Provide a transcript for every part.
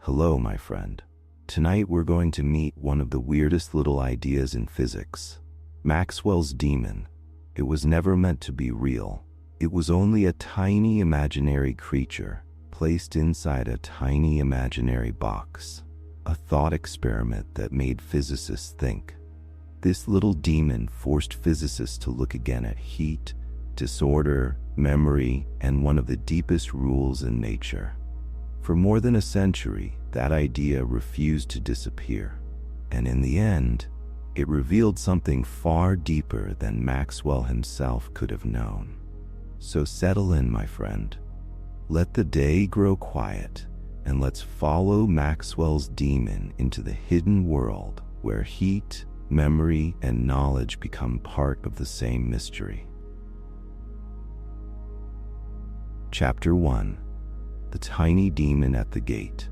Hello, my friend. Tonight we're going to meet one of the weirdest little ideas in physics. Maxwell's demon. It was never meant to be real. It was only a tiny imaginary creature placed inside a tiny imaginary box. A thought experiment that made physicists think. This little demon forced physicists to look again at heat, disorder, memory, and one of the deepest rules in nature. For more than a century, that idea refused to disappear. And in the end, it revealed something far deeper than Maxwell himself could have known. So settle in, my friend. Let the day grow quiet, and let's follow Maxwell's demon into the hidden world where heat, memory, and knowledge become part of the same mystery. Chapter 1. The Tiny Demon at the Gate.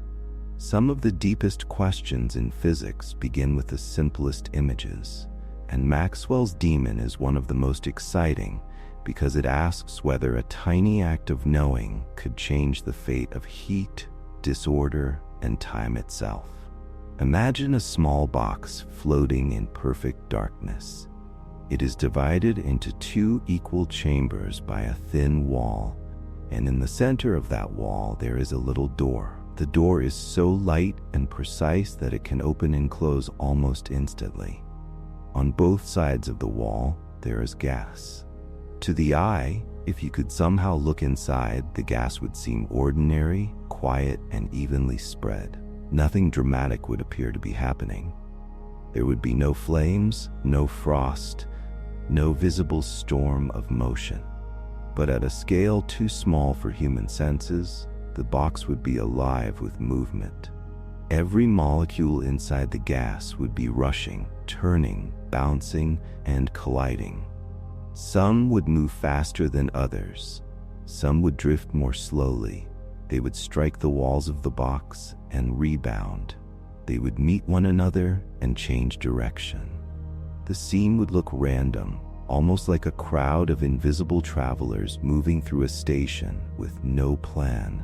Some of the deepest questions in physics begin with the simplest images, and Maxwell's demon is one of the most exciting because it asks whether a tiny act of knowing could change the fate of heat, disorder, and time itself. Imagine a small box floating in perfect darkness. It is divided into two equal chambers by a thin wall, and in the center of that wall there is a little door. The door is so light and precise that it can open and close almost instantly. On both sides of the wall, there is gas. To the eye, if you could somehow look inside, the gas would seem ordinary, quiet, and evenly spread. Nothing dramatic would appear to be happening. There would be no flames, no frost, no visible storm of motion. But at a scale too small for human senses, the box would be alive with movement. Every molecule inside the gas would be rushing, turning, bouncing, and colliding. Some would move faster than others. Some would drift more slowly. They would strike the walls of the box and rebound. They would meet one another and change direction. The scene would look random, almost like a crowd of invisible travelers moving through a station with no plan,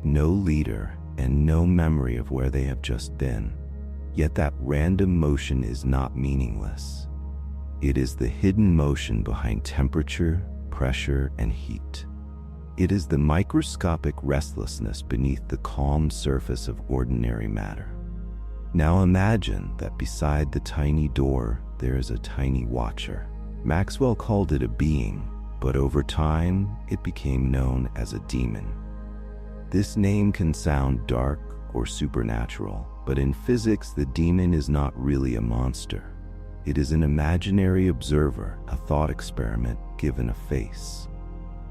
no leader, and no memory of where they have just been. Yet that random motion is not meaningless. It is the hidden motion behind temperature, pressure, and heat. It is the microscopic restlessness beneath the calm surface of ordinary matter. Now imagine that beside the tiny door there is a tiny watcher. Maxwell called it a being, but over time it became known as a demon. This name can sound dark or supernatural, but in physics the demon is not really a monster. It is an imaginary observer, a thought experiment given a face.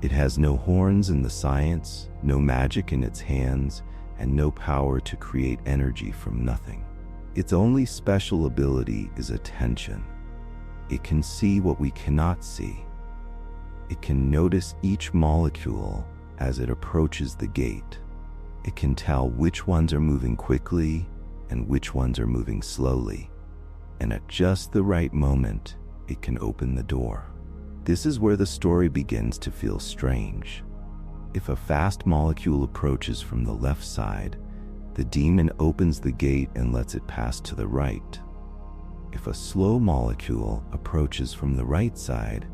It has no horns in the science, no magic in its hands, and no power to create energy from nothing. Its only special ability is attention. It can see what we cannot see. It can notice each molecule as it approaches the gate. It can tell which ones are moving quickly and which ones are moving slowly. And at just the right moment, it can open the door. This is where the story begins to feel strange. If a fast molecule approaches from the left side, the demon opens the gate and lets it pass to the right. If a slow molecule approaches from the right side,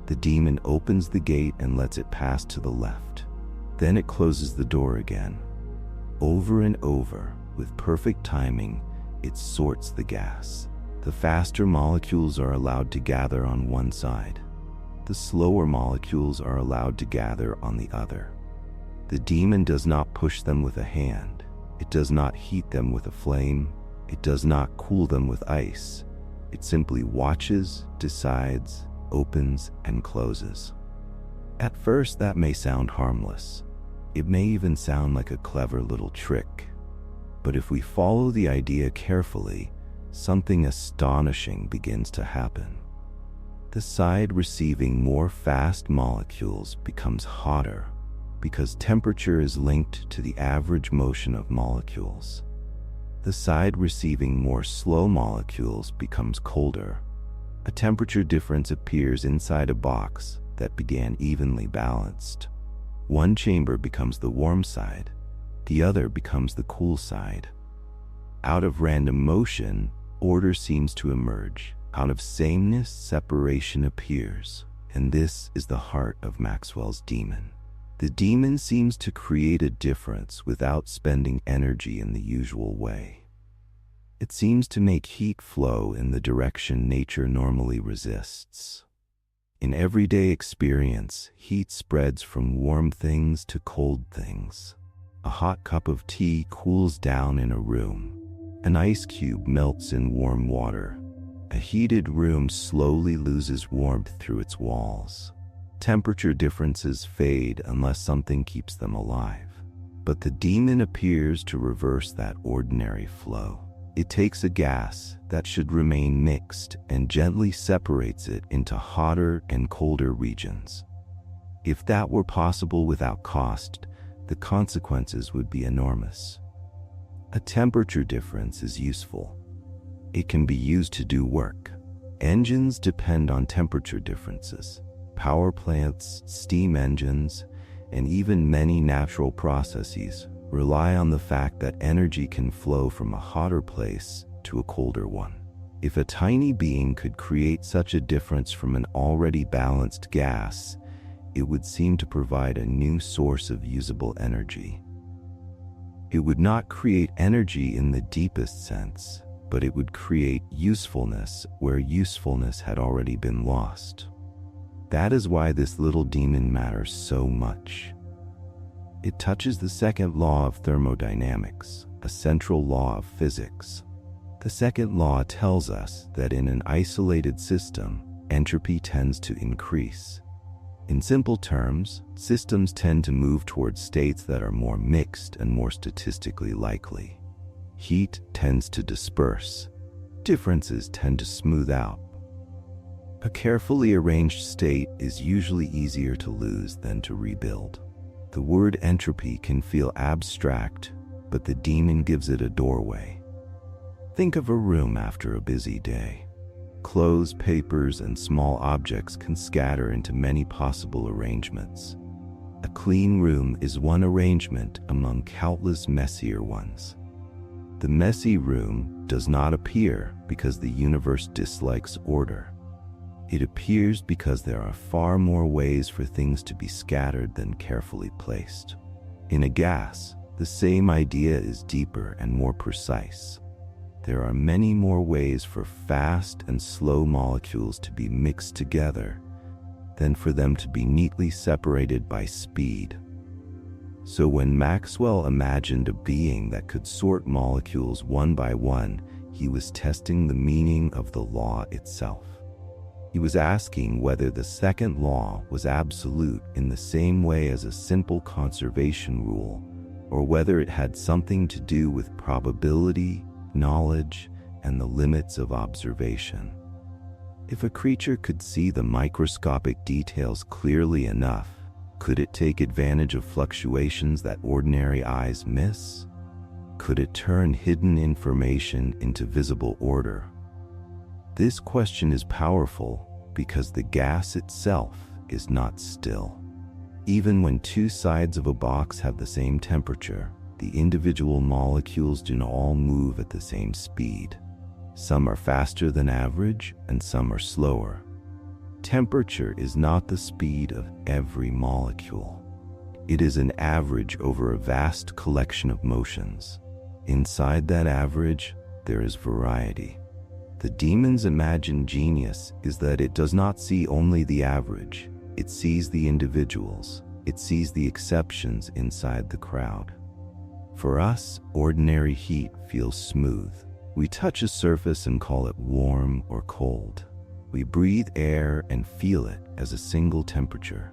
the demon opens the gate and lets it pass to the left. Then it closes the door again. Over and over, with perfect timing, it sorts the gas. The faster molecules are allowed to gather on one side. The slower molecules are allowed to gather on the other. The demon does not push them with a hand. It does not heat them with a flame. It does not cool them with ice. It simply watches, decides, opens, and closes. At first, that may sound harmless. It may even sound like a clever little trick. But if we follow the idea carefully, something astonishing begins to happen. The side receiving more fast molecules becomes hotter because temperature is linked to the average motion of molecules. The side receiving more slow molecules becomes colder. A temperature difference appears inside a box that began evenly balanced. One chamber becomes the warm side, the other becomes the cool side. Out of random motion, order seems to emerge. Out of sameness, separation appears. And this is the heart of Maxwell's demon. The demon seems to create a difference without spending energy in the usual way. It seems to make heat flow in the direction nature normally resists. In everyday experience, heat spreads from warm things to cold things. A hot cup of tea cools down in a room. An ice cube melts in warm water. A heated room slowly loses warmth through its walls. Temperature differences fade unless something keeps them alive. But the demon appears to reverse that ordinary flow. It takes a gas that should remain mixed and gently separates it into hotter and colder regions. If that were possible without cost, the consequences would be enormous. A temperature difference is useful. It can be used to do work. Engines depend on temperature differences. Power plants, steam engines, and even many natural processes rely on the fact that energy can flow from a hotter place to a colder one. If a tiny being could create such a difference from an already balanced gas, it would seem to provide a new source of usable energy. It would not create energy in the deepest sense, but it would create usefulness where usefulness had already been lost. That is why this little demon matters so much. It touches the second law of thermodynamics, a central law of physics. The second law tells us that in an isolated system, entropy tends to increase. In simple terms, systems tend to move towards states that are more mixed and more statistically likely. Heat tends to disperse. Differences tend to smooth out. A carefully arranged state is usually easier to lose than to rebuild. The word entropy can feel abstract, but the demon gives it a doorway. Think of a room after a busy day. Clothes, papers, and small objects can scatter into many possible arrangements. A clean room is one arrangement among countless messier ones. The messy room does not appear because the universe dislikes order. It appears because there are far more ways for things to be scattered than carefully placed. In a gas, the same idea is deeper and more precise. There are many more ways for fast and slow molecules to be mixed together than for them to be neatly separated by speed. So when Maxwell imagined a being that could sort molecules one by one, he was testing the meaning of the law itself. He was asking whether the second law was absolute in the same way as a simple conservation rule, or whether it had something to do with probability, knowledge, and the limits of observation. If a creature could see the microscopic details clearly enough, could it take advantage of fluctuations that ordinary eyes miss? Could it turn hidden information into visible order? This question is powerful because the gas itself is not still. Even when two sides of a box have the same temperature, the individual molecules do not all move at the same speed. Some are faster than average and some are slower. Temperature is not the speed of every molecule. It is an average over a vast collection of motions. Inside that average, there is variety. The demon's imagined genius is that it does not see only the average. It sees the individuals. It sees the exceptions inside the crowd. For us, ordinary heat feels smooth. We touch a surface and call it warm or cold. We breathe air and feel it as a single temperature.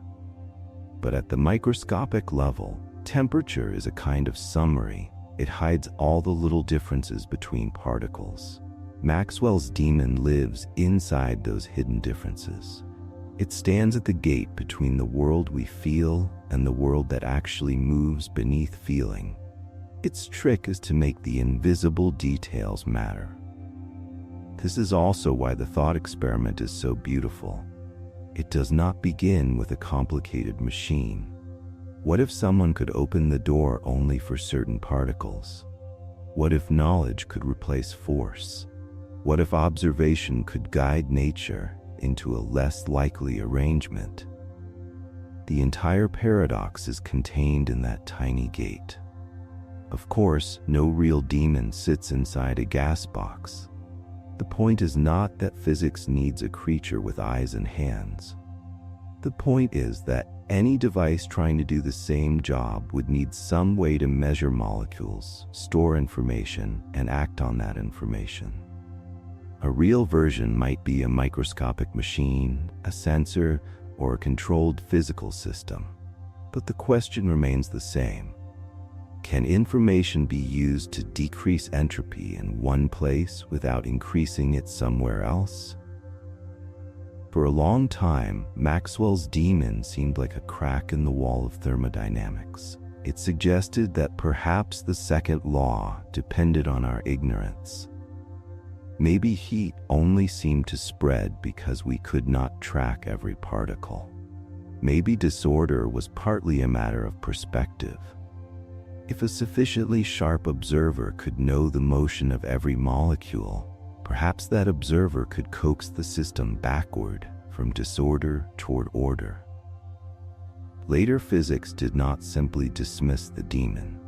But at the microscopic level, temperature is a kind of summary. It hides all the little differences between particles. Maxwell's demon lives inside those hidden differences. It stands at the gate between the world we feel and the world that actually moves beneath feeling. Its trick is to make the invisible details matter. This is also why the thought experiment is so beautiful. It does not begin with a complicated machine. What if someone could open the door only for certain particles? What if knowledge could replace force? What if observation could guide nature into a less likely arrangement? The entire paradox is contained in that tiny gate. Of course, no real demon sits inside a gas box. The point is not that physics needs a creature with eyes and hands. The point is that any device trying to do the same job would need some way to measure molecules, store information, and act on that information. A real version might be a microscopic machine, a sensor, or a controlled physical system. But the question remains the same. Can information be used to decrease entropy in one place without increasing it somewhere else? For a long time, Maxwell's demon seemed like a crack in the wall of thermodynamics. It suggested that perhaps the second law depended on our ignorance. Maybe heat only seemed to spread because we could not track every particle. Maybe disorder was partly a matter of perspective. If a sufficiently sharp observer could know the motion of every molecule, perhaps that observer could coax the system backward from disorder toward order. Later physics did not simply dismiss the demon.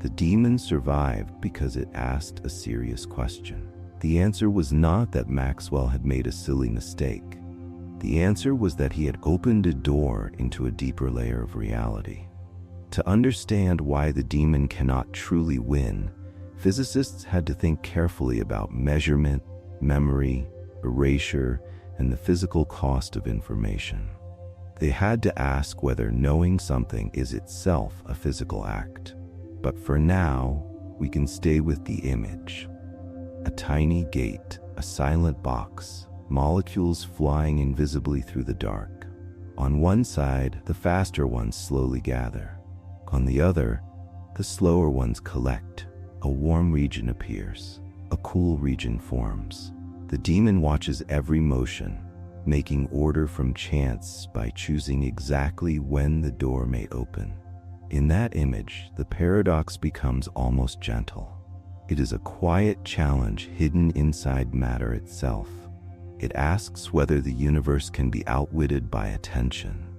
The demon survived because it asked a serious question. The answer was not that Maxwell had made a silly mistake. The answer was that he had opened a door into a deeper layer of reality. To understand why the demon cannot truly win, physicists had to think carefully about measurement, memory, erasure, and the physical cost of information. They had to ask whether knowing something is itself a physical act. But for now, we can stay with the image. A tiny gate, a silent box, molecules flying invisibly through the dark. On one side, the faster ones slowly gather. On the other, the slower ones collect. A warm region appears. A cool region forms. The demon watches every motion, making order from chance by choosing exactly when the door may open. In that image, the paradox becomes almost gentle. It is a quiet challenge hidden inside matter itself. It asks whether the universe can be outwitted by attention.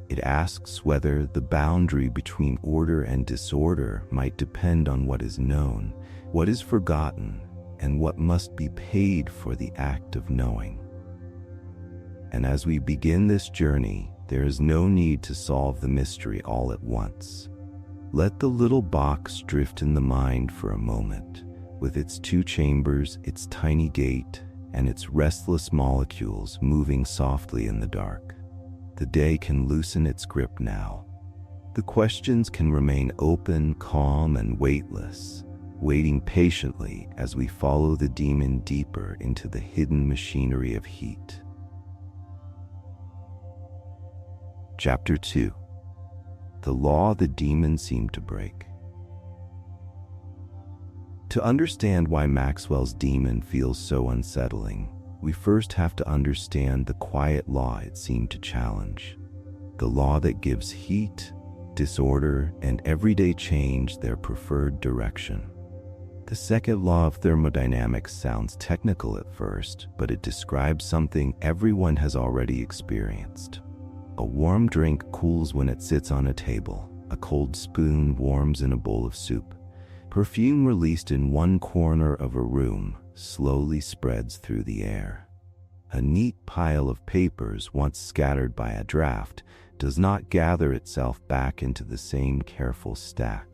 It asks whether the boundary between order and disorder might depend on what is known, what is forgotten, and what must be paid for the act of knowing. And as we begin this journey, there is no need to solve the mystery all at once. Let the little box drift in the mind for a moment, with its two chambers, its tiny gate, and its restless molecules moving softly in the dark. The day can loosen its grip now. The questions can remain open, calm, and weightless, waiting patiently as we follow the demon deeper into the hidden machinery of heat. Chapter 2. The law the demon seemed to break. To understand why Maxwell's demon feels so unsettling, we first have to understand the quiet law it seemed to challenge. The law that gives heat, disorder, and everyday change their preferred direction. The second law of thermodynamics sounds technical at first, but it describes something everyone has already experienced. A warm drink cools when it sits on a table. A cold spoon warms in a bowl of soup. Perfume released in one corner of a room slowly spreads through the air. A neat pile of papers once scattered by a draft does not gather itself back into the same careful stack.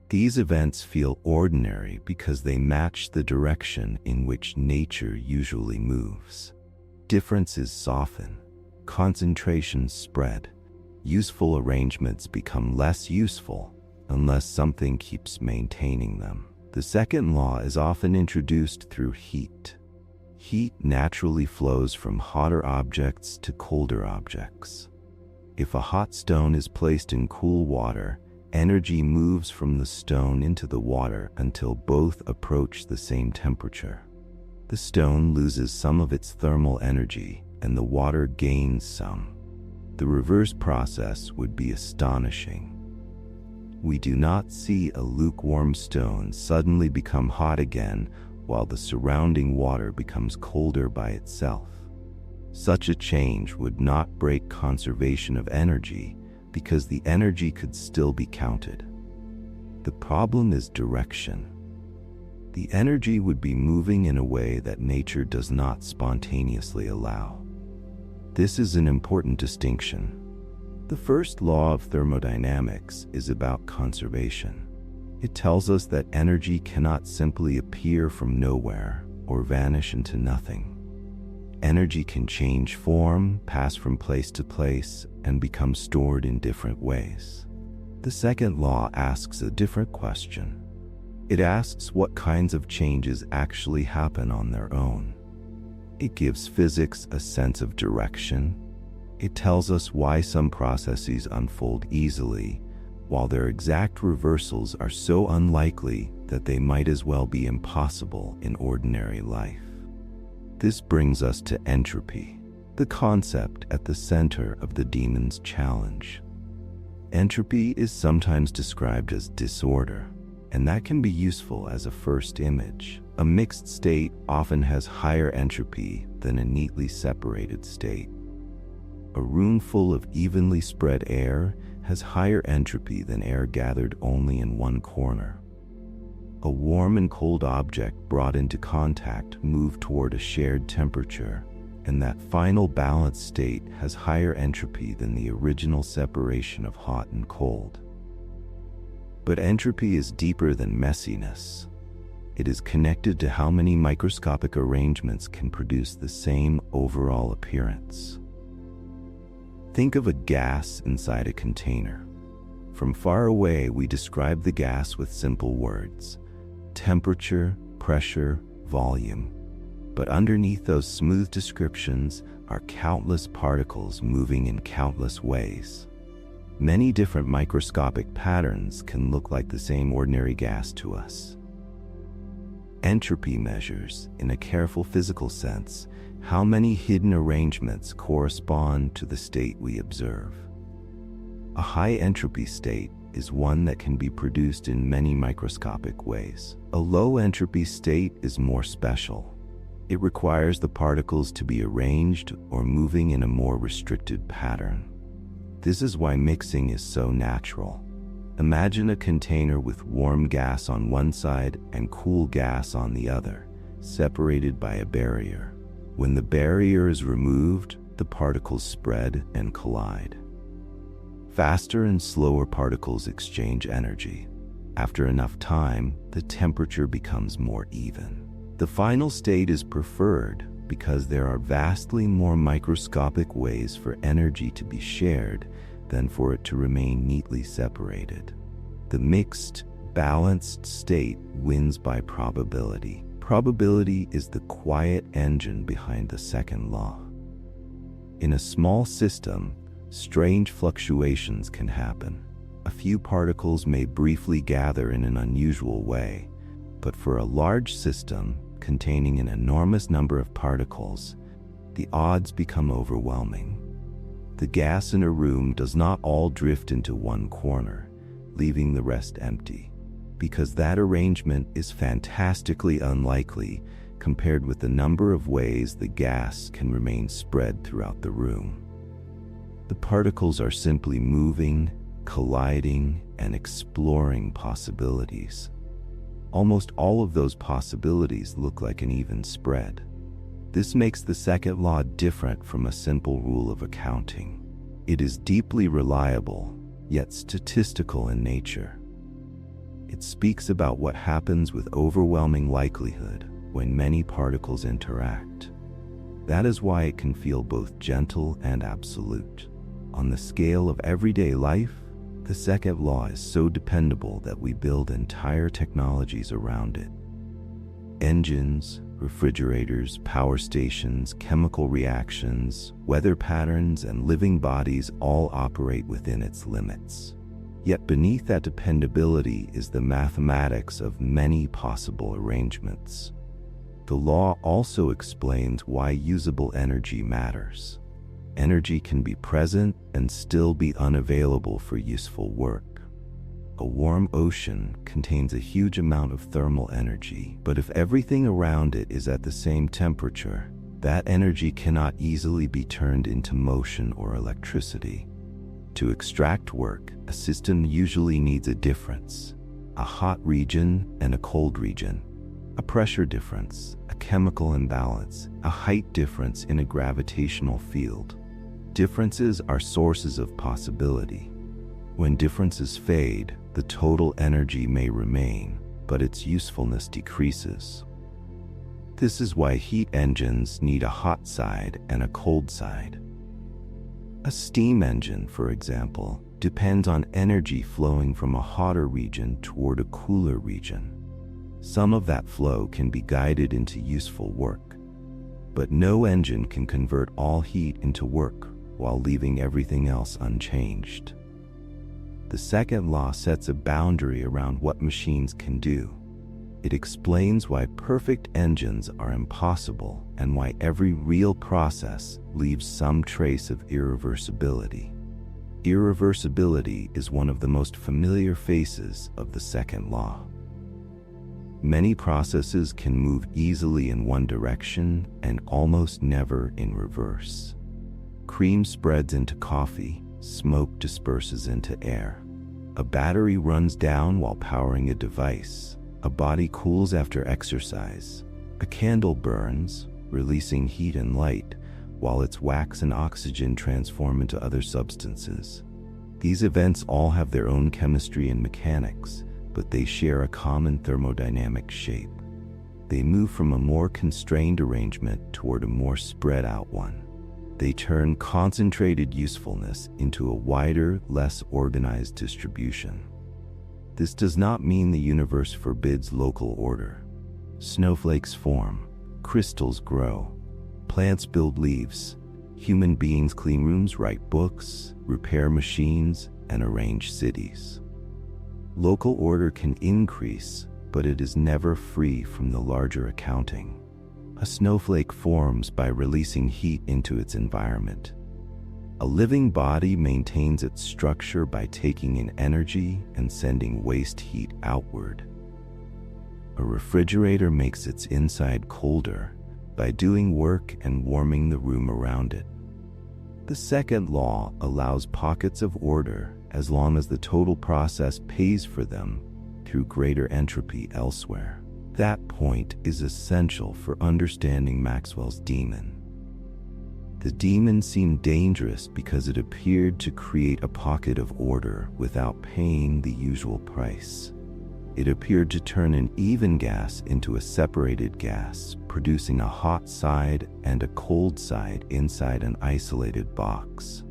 These events feel ordinary because they match the direction in which nature usually moves. Differences soften. Concentrations spread. Useful arrangements become less useful unless something keeps maintaining them. The second law is often introduced through heat. Heat naturally flows from hotter objects to colder objects. If a hot stone is placed in cool water, energy moves from the stone into the water until both approach the same temperature. The stone loses some of its thermal energy, and the water gains some. The reverse process would be astonishing. We do not see a lukewarm stone suddenly become hot again while the surrounding water becomes colder by itself. Such a change would not break conservation of energy because the energy could still be counted. The problem is direction. The energy would be moving in a way that nature does not spontaneously allow. This is an important distinction. The first law of thermodynamics is about conservation. It tells us that energy cannot simply appear from nowhere or vanish into nothing. Energy can change form, pass from place to place, and become stored in different ways. The second law asks a different question. It asks what kinds of changes actually happen on their own. It gives physics a sense of direction. It tells us why some processes unfold easily, while their exact reversals are so unlikely that they might as well be impossible in ordinary life. This brings us to entropy, the concept at the center of the demon's challenge. Entropy is sometimes described as disorder, and that can be useful as a first image. A mixed state often has higher entropy than a neatly separated state. A room full of evenly spread air has higher entropy than air gathered only in one corner. A warm and cold object brought into contact move toward a shared temperature, and that final balanced state has higher entropy than the original separation of hot and cold. But entropy is deeper than messiness. It is connected to how many microscopic arrangements can produce the same overall appearance. Think of a gas inside a container. From far away, we describe the gas with simple words: temperature, pressure, volume. But underneath those smooth descriptions are countless particles moving in countless ways. Many different microscopic patterns can look like the same ordinary gas to us. Entropy measures, in a careful physical sense, how many hidden arrangements correspond to the state we observe. A high entropy state is one that can be produced in many microscopic ways. A low entropy state is more special. It requires the particles to be arranged or moving in a more restricted pattern. This is why mixing is so natural. Imagine a container with warm gas on one side and cool gas on the other, separated by a barrier. When the barrier is removed, the particles spread and collide. Faster and slower particles exchange energy. After enough time, the temperature becomes more even. The final state is preferred because there are vastly more microscopic ways for energy to be shared than for it to remain neatly separated. The mixed, balanced state wins by probability. Probability is the quiet engine behind the second law. In a small system, strange fluctuations can happen. A few particles may briefly gather in an unusual way, but for a large system containing an enormous number of particles, the odds become overwhelming. The gas in a room does not all drift into one corner, leaving the rest empty, because that arrangement is fantastically unlikely compared with the number of ways the gas can remain spread throughout the room. The particles are simply moving, colliding, and exploring possibilities. Almost all of those possibilities look like an even spread. This makes the second law different from a simple rule of accounting. It is deeply reliable, yet statistical in nature. It speaks about what happens with overwhelming likelihood when many particles interact. That is why it can feel both gentle and absolute. On the scale of everyday life, the second law is so dependable that we build entire technologies around it. Engines, refrigerators, power stations, chemical reactions, weather patterns, and living bodies all operate within its limits. Yet beneath that dependability is the mathematics of many possible arrangements. The law also explains why usable energy matters. energy can be present and still be unavailable for useful work. A warm ocean contains a huge amount of thermal energy, but if everything around it is at the same temperature, that energy cannot easily be turned into motion or electricity. To extract work, a system usually needs a difference, a hot region and a cold region, a pressure difference, a chemical imbalance, a height difference in a gravitational field. Differences are sources of possibility. When differences fade, the total energy may remain, but its usefulness decreases. This is why heat engines need a hot side and a cold side. A steam engine, for example, depends on energy flowing from a hotter region toward a cooler region. Some of that flow can be guided into useful work, but no engine can convert all heat into work while leaving everything else unchanged. The second law sets a boundary around what machines can do. It explains why perfect engines are impossible and why every real process leaves some trace of irreversibility. Irreversibility is one of the most familiar faces of the second law. Many processes can move easily in one direction and almost never in reverse. Cream spreads into coffee, smoke disperses into air. A battery runs down while powering a device. A body cools after exercise. A candle burns, releasing heat and light, while its wax and oxygen transform into other substances. These events all have their own chemistry and mechanics, but they share a common thermodynamic shape. They move from a more constrained arrangement toward a more spread out one. They turn concentrated usefulness into a wider, less organized distribution. This does not mean the universe forbids local order. Snowflakes form, crystals grow, plants build leaves, human beings clean rooms, write books, repair machines, and arrange cities. Local order can increase, but it is never free from the larger accounting. A snowflake forms by releasing heat into its environment. A living body maintains its structure by taking in energy and sending waste heat outward. A refrigerator makes its inside colder by doing work and warming the room around it. The second law allows pockets of order as long as the total process pays for them through greater entropy elsewhere. That point is essential for understanding Maxwell's demon. The demon seemed dangerous because it appeared to create a pocket of order without paying the usual price. It appeared to turn an even gas into a separated gas, producing a hot side and a cold side inside an isolated box.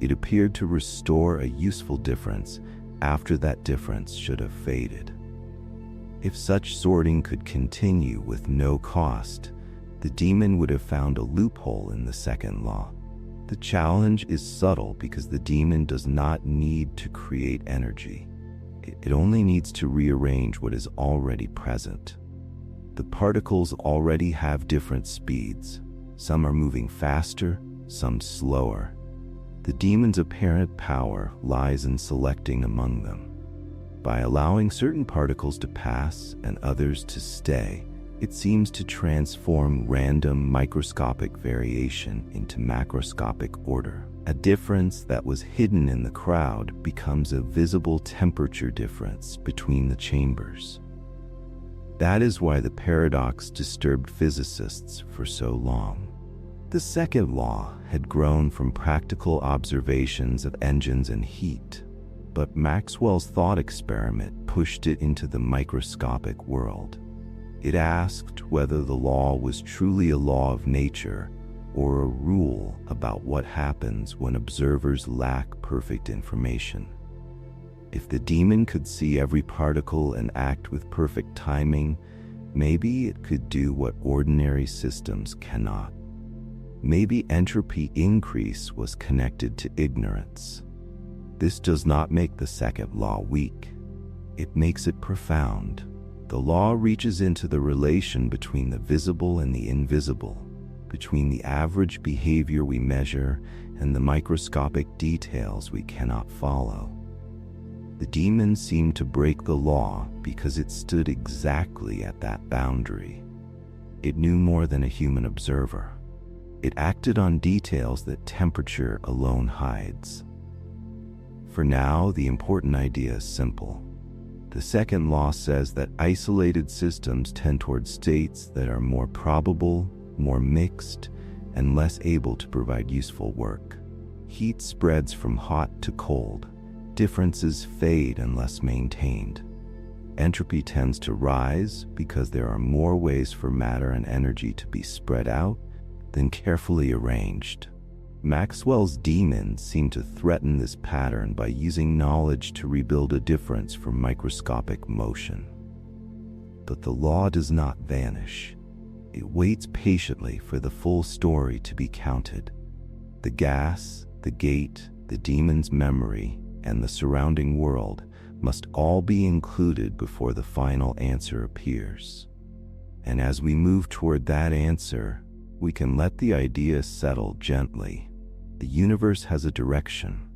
It appeared to restore a useful difference after that difference should have faded. If such sorting could continue with no cost, the demon would have found a loophole in the second law. The challenge is subtle because the demon does not need to create energy. It only needs to rearrange what is already present. The particles already have different speeds. Some are moving faster, some slower. The demon's apparent power lies in selecting among them. By allowing certain particles to pass and others to stay, it seems to transform random microscopic variation into macroscopic order. A difference that was hidden in the crowd becomes a visible temperature difference between the chambers. That is why the paradox disturbed physicists for so long. The second law had grown from practical observations of engines and heat, but Maxwell's thought experiment pushed it into the microscopic world. It asked whether the law was truly a law of nature or a rule about what happens when observers lack perfect information. If the demon could see every particle and act with perfect timing, maybe it could do what ordinary systems cannot. Maybe entropy increase was connected to ignorance. This does not make the second law weak. It makes it profound. The law reaches into the relation between the visible and the invisible, between the average behavior we measure and the microscopic details we cannot follow. The demon seemed to break the law because it stood exactly at that boundary. It knew more than a human observer. It acted on details that temperature alone hides. For now, the important idea is simple. The second law says that isolated systems tend toward states that are more probable, more mixed, and less able to provide useful work. Heat spreads from hot to cold. Differences fade unless maintained. Entropy tends to rise because there are more ways for matter and energy to be spread out than carefully arranged. Maxwell's demons seem to threaten this pattern by using knowledge to rebuild a difference from microscopic motion. But the law does not vanish. It waits patiently for the full story to be counted. The gas, the gate, the demon's memory, and the surrounding world must all be included before the final answer appears. And as we move toward that answer, we can let the idea settle gently. The universe has a direction,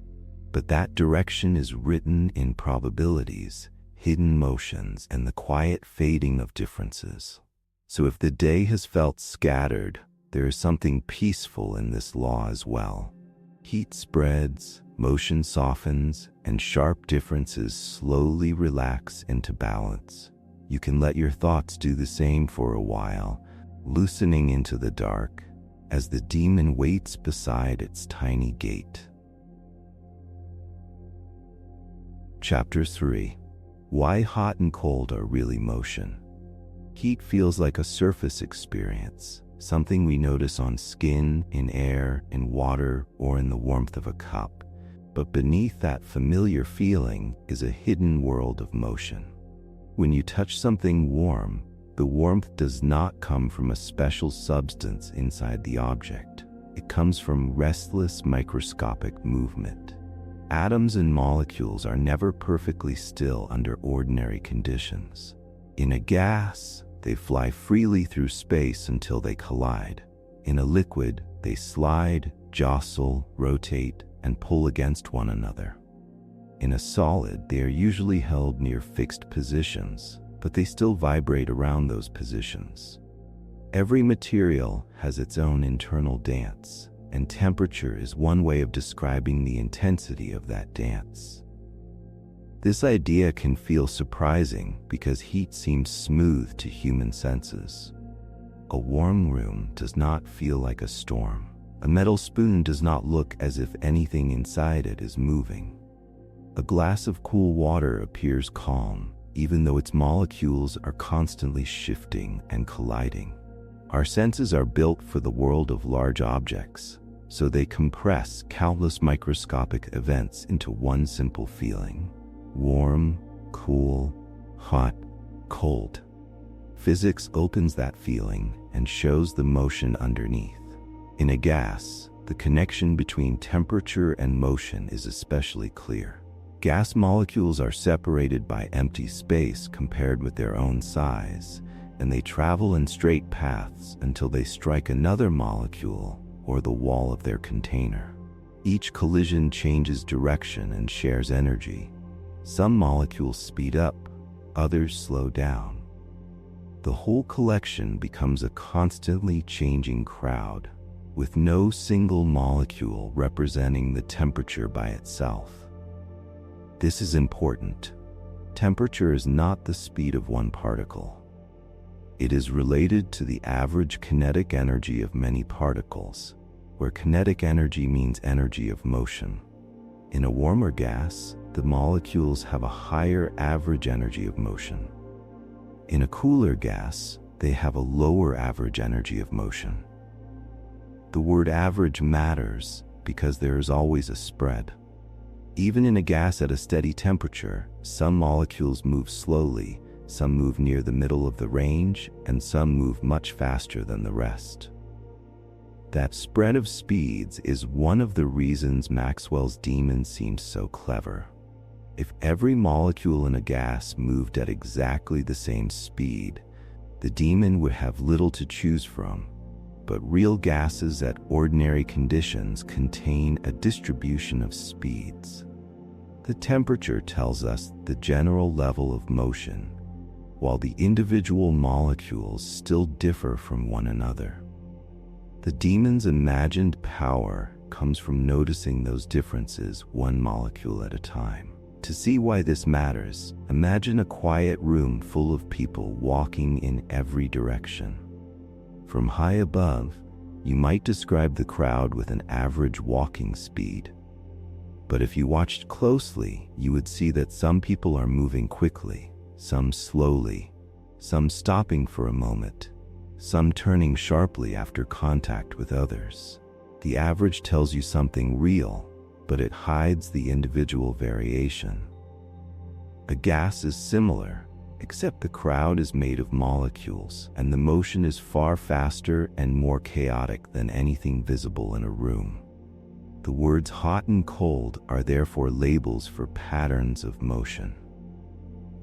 but that direction is written in probabilities, hidden motions, and the quiet fading of differences. So if the day has felt scattered, there is something peaceful in this law as well. Heat spreads, motion softens, and sharp differences slowly relax into balance. You can let your thoughts do the same for a while, loosening into the dark as the demon waits beside its tiny gate. Chapter 3. Why hot and cold are really motion. Heat feels like a surface experience, something we notice on skin, in air, in water, or in the warmth of a cup. But beneath that familiar feeling is a hidden world of motion. When you touch something warm, the warmth does not come from a special substance inside the object. It comes from restless microscopic movement. Atoms and molecules are never perfectly still under ordinary conditions. In a gas, they fly freely through space until they collide. In a liquid, they slide, jostle, rotate, and pull against one another. In a solid, they are usually held near fixed positions, but they still vibrate around those positions. Every material has its own internal dance, and temperature is one way of describing the intensity of that dance. This idea can feel surprising because heat seems smooth to human senses. A warm room does not feel like a storm. A metal spoon does not look as if anything inside it is moving. A glass of cool water appears calm, even though its molecules are constantly shifting and colliding. Our senses are built for the world of large objects, so they compress countless microscopic events into one simple feeling: warm, cool, hot, cold. Physics opens that feeling and shows the motion underneath. In a gas, the connection between temperature and motion is especially clear. Gas molecules are separated by empty space compared with their own size, and they travel in straight paths until they strike another molecule or the wall of their container. Each collision changes direction and shares energy. Some molecules speed up, others slow down. The whole collection becomes a constantly changing crowd, with no single molecule representing the temperature by itself. This is important. Temperature is not the speed of one particle. It is related to the average kinetic energy of many particles, where kinetic energy means energy of motion. In a warmer gas, the molecules have a higher average energy of motion. In a cooler gas, they have a lower average energy of motion. The word average matters because there is always a spread. Even in a gas at a steady temperature, some molecules move slowly, some move near the middle of the range, and some move much faster than the rest. That spread of speeds is one of the reasons Maxwell's demon seems so clever. If every molecule in a gas moved at exactly the same speed, the demon would have little to choose from. but real gases at ordinary conditions contain a distribution of speeds. The temperature tells us the general level of motion, while the individual molecules still differ from one another. The demon's imagined power comes from noticing those differences one molecule at a time. To see why this matters, imagine a quiet room full of people walking in every direction. From high above, you might describe the crowd with an average walking speed. But if you watched closely, you would see that some people are moving quickly, some slowly, some stopping for a moment, some turning sharply after contact with others. The average tells you something real, but it hides the individual variation. A gas is similar, except the crowd is made of molecules, and the motion is far faster and more chaotic than anything visible in a room. The words hot and cold are therefore labels for patterns of motion.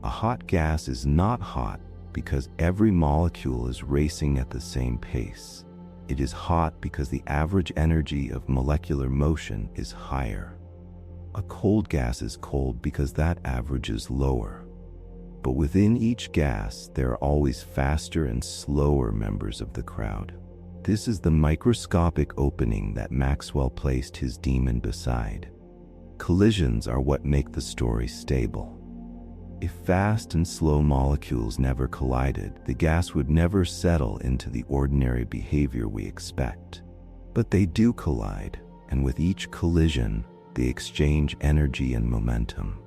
A hot gas is not hot because every molecule is racing at the same pace. It is hot because the average energy of molecular motion is higher. A cold gas is cold because that average is lower. But within each gas, there are always faster and slower members of the crowd. This is the microscopic opening that Maxwell placed his demon beside. Collisions are what make the story stable. If fast and slow molecules never collided, the gas would never settle into the ordinary behavior we expect. But they do collide, and with each collision, they exchange energy and momentum.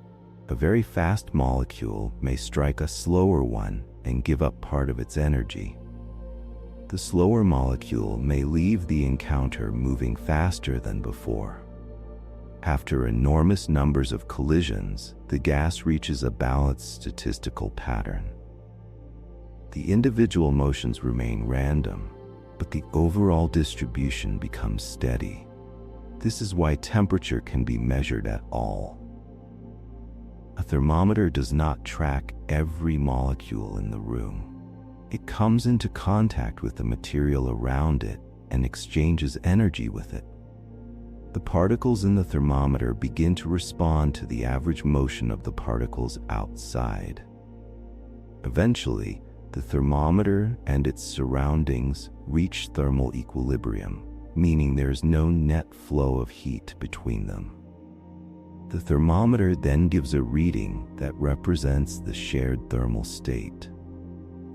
A very fast molecule may strike a slower one and give up part of its energy. The slower molecule may leave the encounter moving faster than before. After enormous numbers of collisions, the gas reaches a balanced statistical pattern. The individual motions remain random, but the overall distribution becomes steady. This is why temperature can be measured at all. A thermometer does not track every molecule in the room. It comes into contact with the material around it and exchanges energy with it. The particles in the thermometer begin to respond to the average motion of the particles outside. Eventually, the thermometer and its surroundings reach thermal equilibrium, meaning there is no net flow of heat between them. The thermometer then gives a reading that represents the shared thermal state.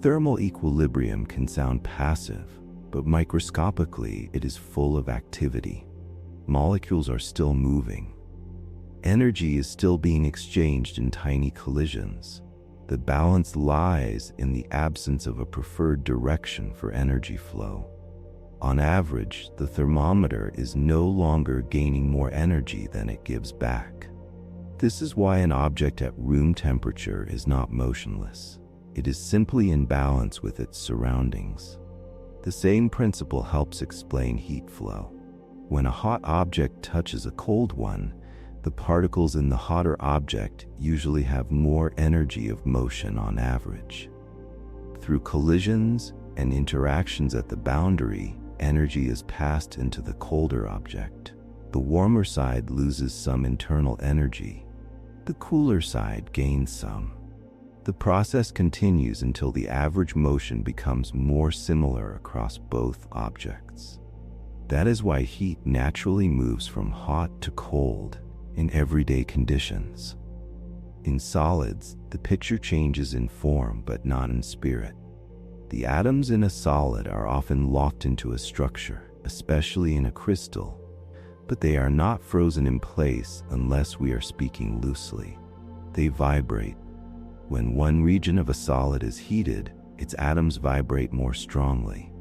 Thermal equilibrium can sound passive, but microscopically it is full of activity. Molecules are still moving. Energy is still being exchanged in tiny collisions. The balance lies in the absence of a preferred direction for energy flow. On average, the thermometer is no longer gaining more energy than it gives back. This is why an object at room temperature is not motionless. It is simply in balance with its surroundings. The same principle helps explain heat flow. When a hot object touches a cold one, the particles in the hotter object usually have more energy of motion on average. Through collisions and interactions at the boundary, energy is passed into the colder object. The warmer side loses some internal energy. The cooler side gains some. The process continues until the average motion becomes more similar across both objects. That is why heat naturally moves from hot to cold in everyday conditions. In solids, the picture changes in form but not in spirit. The atoms in a solid are often locked into a structure, especially in a crystal, but they are not frozen in place unless we are speaking loosely. They vibrate. When one region of a solid is heated, its atoms vibrate more strongly.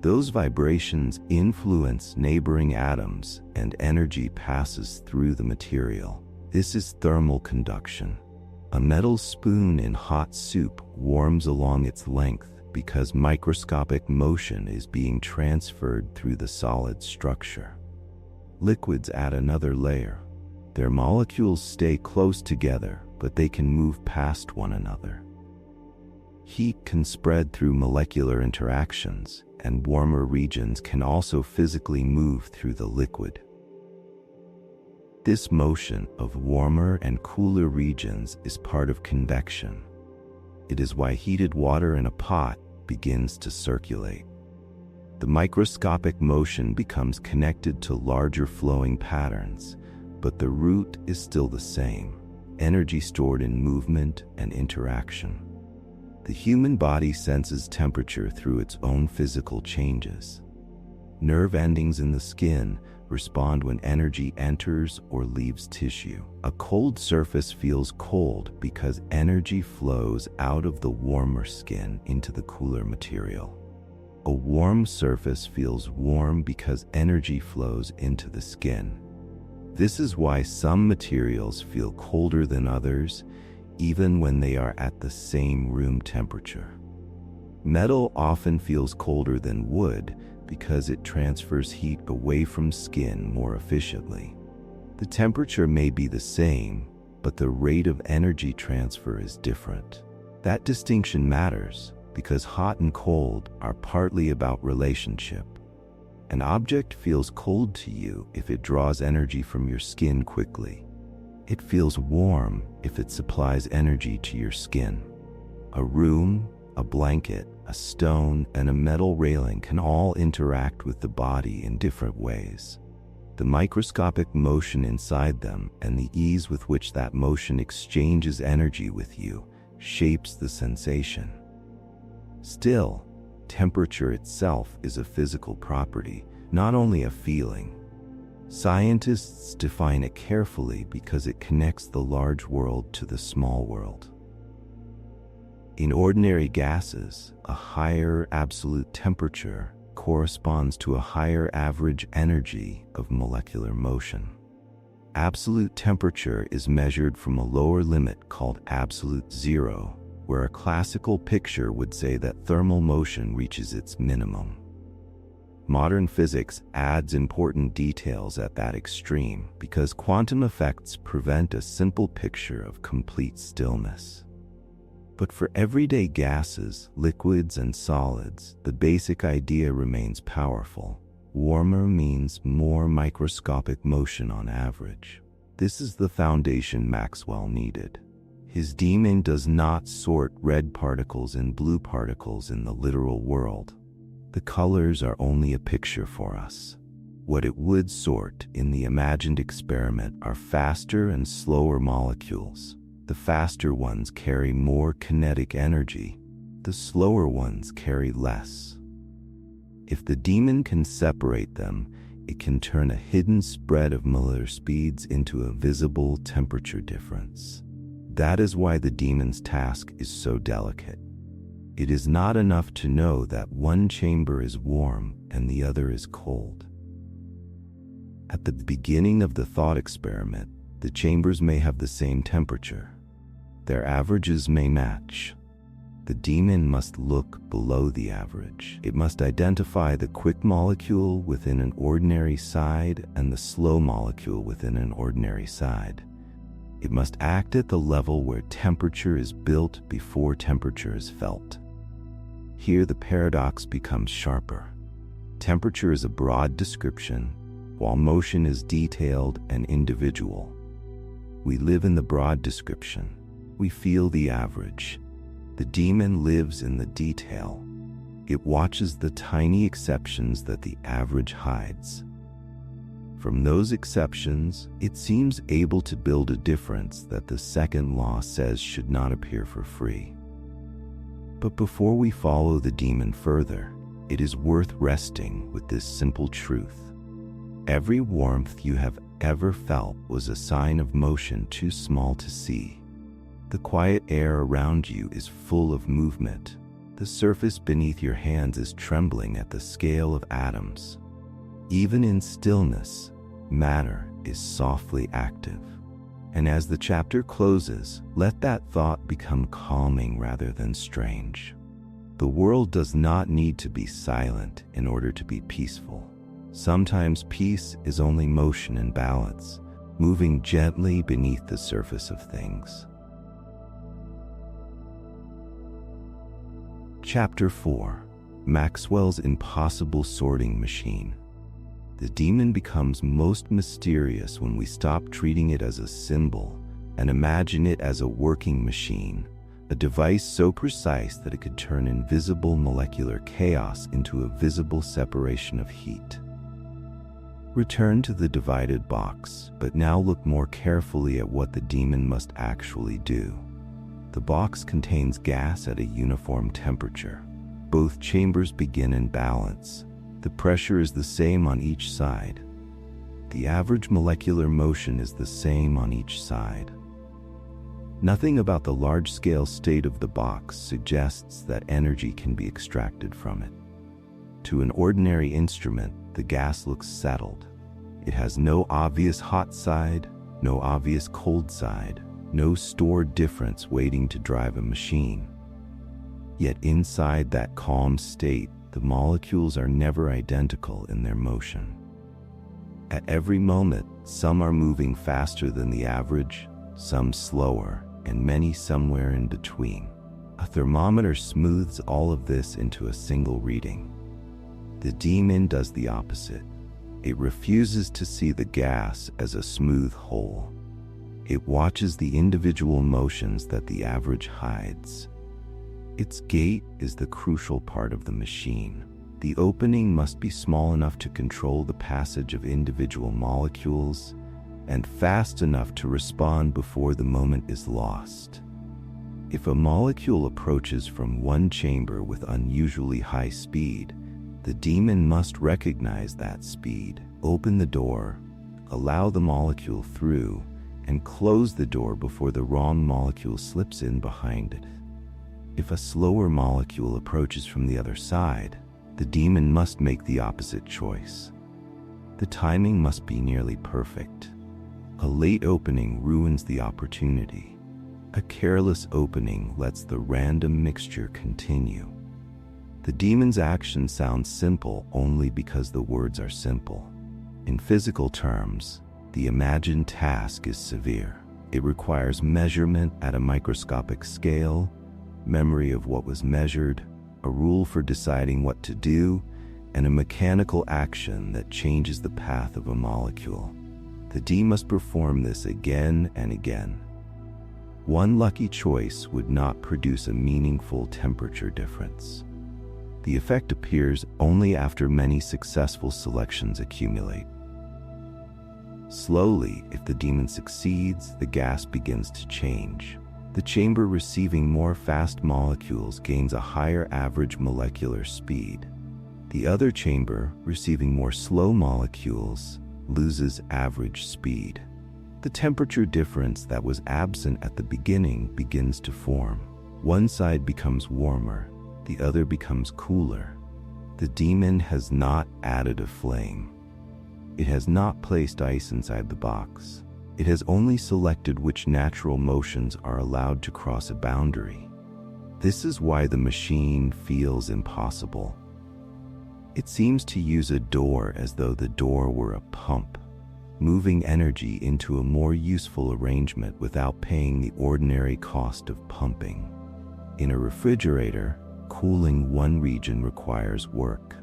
Those vibrations influence neighboring atoms and energy passes through the material. This is thermal conduction. A metal spoon in hot soup warms along its length because microscopic motion is being transferred through the solid structure. Liquids add another layer. Their molecules stay close together, but they can move past one another. Heat can spread through molecular interactions, and warmer regions can also physically move through the liquid. This motion of warmer and cooler regions is part of convection. It is why heated water in a pot begins to circulate. The microscopic motion becomes connected to larger flowing patterns, but the root is still the same: energy stored in movement and interaction. The human body senses temperature through its own physical changes. Nerve endings in the skin respond when energy enters or leaves tissue. A cold surface feels cold because energy flows out of the warmer skin into the cooler material. A warm surface feels warm because energy flows into the skin. This is why some materials feel colder than others, even when they are at the same room temperature. Metal often feels colder than wood because it transfers heat away from skin more efficiently. The temperature may be the same, but the rate of energy transfer is different. That distinction matters because hot and cold are partly about relationship. An object feels cold to you if it draws energy from your skin quickly. It feels warm if it supplies energy to your skin. A room, a blanket, a stone, and a metal railing can all interact with the body in different ways. The microscopic motion inside them and the ease with which that motion exchanges energy with you shapes the sensation. Still, temperature itself is a physical property, not only a feeling. Scientists define it carefully because it connects the large world to the small world. In ordinary gases, a higher absolute temperature corresponds to a higher average energy of molecular motion. Absolute temperature is measured from a lower limit called absolute zero, where a classical picture would say that thermal motion reaches its minimum. Modern physics adds important details at that extreme because quantum effects prevent a simple picture of complete stillness. But for everyday gases, liquids, and solids, the basic idea remains powerful. Warmer means more microscopic motion on average. This is the foundation Maxwell needed. His demon does not sort red particles and blue particles in the literal world. The colors are only a picture for us. What it would sort in the imagined experiment are faster and slower molecules. The faster ones carry more kinetic energy. The slower ones carry less. If the demon can separate them, it can turn a hidden spread of molecular speeds into a visible temperature difference. That is why the demon's task is so delicate. It is not enough to know that one chamber is warm and the other is cold. At the beginning of the thought experiment, the chambers may have the same temperature. Their averages may match. The demon must look below the average. It must identify the quick molecule within an ordinary side and the slow molecule within an ordinary side. It must act at the level where temperature is built before temperature is felt. Here the paradox becomes sharper. Temperature is a broad description, while motion is detailed and individual. We live in the broad description. We feel the average. The demon lives in the detail. It watches the tiny exceptions that the average hides. From those exceptions, it seems able to build a difference that the second law says should not appear for free. But before we follow the demon further, it is worth resting with this simple truth. Every warmth you have ever felt was a sign of motion too small to see. The quiet air around you is full of movement. The surface beneath your hands is trembling at the scale of atoms. Even in stillness, matter is softly active. And as the chapter closes, let that thought become calming rather than strange. The world does not need to be silent in order to be peaceful. Sometimes peace is only motion and balance, moving gently beneath the surface of things. Chapter 4. Maxwell's Impossible Sorting Machine. The demon becomes most mysterious when we stop treating it as a symbol and imagine it as a working machine, a device so precise that it could turn invisible molecular chaos into a visible separation of heat. Return to the divided box, but now look more carefully at what the demon must actually do. The box contains gas at a uniform temperature. Both chambers begin in balance. The pressure is the same on each side. The average molecular motion is the same on each side. Nothing about the large-scale state of the box suggests that energy can be extracted from it. To an ordinary instrument, the gas looks settled. It has no obvious hot side, no obvious cold side, no stored difference waiting to drive a machine. Yet inside that calm state, the molecules are never identical in their motion. At every moment, some are moving faster than the average, some slower, and many somewhere in between. A thermometer smooths all of this into a single reading. The demon does the opposite. It refuses to see the gas as a smooth whole. It watches the individual motions that the average hides. Its gate is the crucial part of the machine. The opening must be small enough to control the passage of individual molecules and fast enough to respond before the moment is lost. If a molecule approaches from one chamber with unusually high speed, the demon must recognize that speed, open the door, allow the molecule through, and close the door before the wrong molecule slips in behind it. If a slower molecule approaches from the other side, the demon must make the opposite choice. The timing must be nearly perfect. A late opening ruins the opportunity. A careless opening lets the random mixture continue. The demon's action sounds simple only because the words are simple. In physical terms, the imagined task is severe. It requires measurement at a microscopic scale, memory of what was measured, a rule for deciding what to do, and a mechanical action that changes the path of a molecule. The D must perform this again and again. One lucky choice would not produce a meaningful temperature difference. The effect appears only after many successful selections accumulate. Slowly, if the demon succeeds, the gas begins to change. The chamber receiving more fast molecules gains a higher average molecular speed. The other chamber, receiving more slow molecules, loses average speed. The temperature difference that was absent at the beginning begins to form. One side becomes warmer, the other becomes cooler. The demon has not added a flame. It has not placed ice inside the box. It has only selected which natural motions are allowed to cross a boundary. This is why the machine feels impossible. It seems to use a door as though the door were a pump, moving energy into a more useful arrangement without paying the ordinary cost of pumping. In a refrigerator, cooling one region requires work.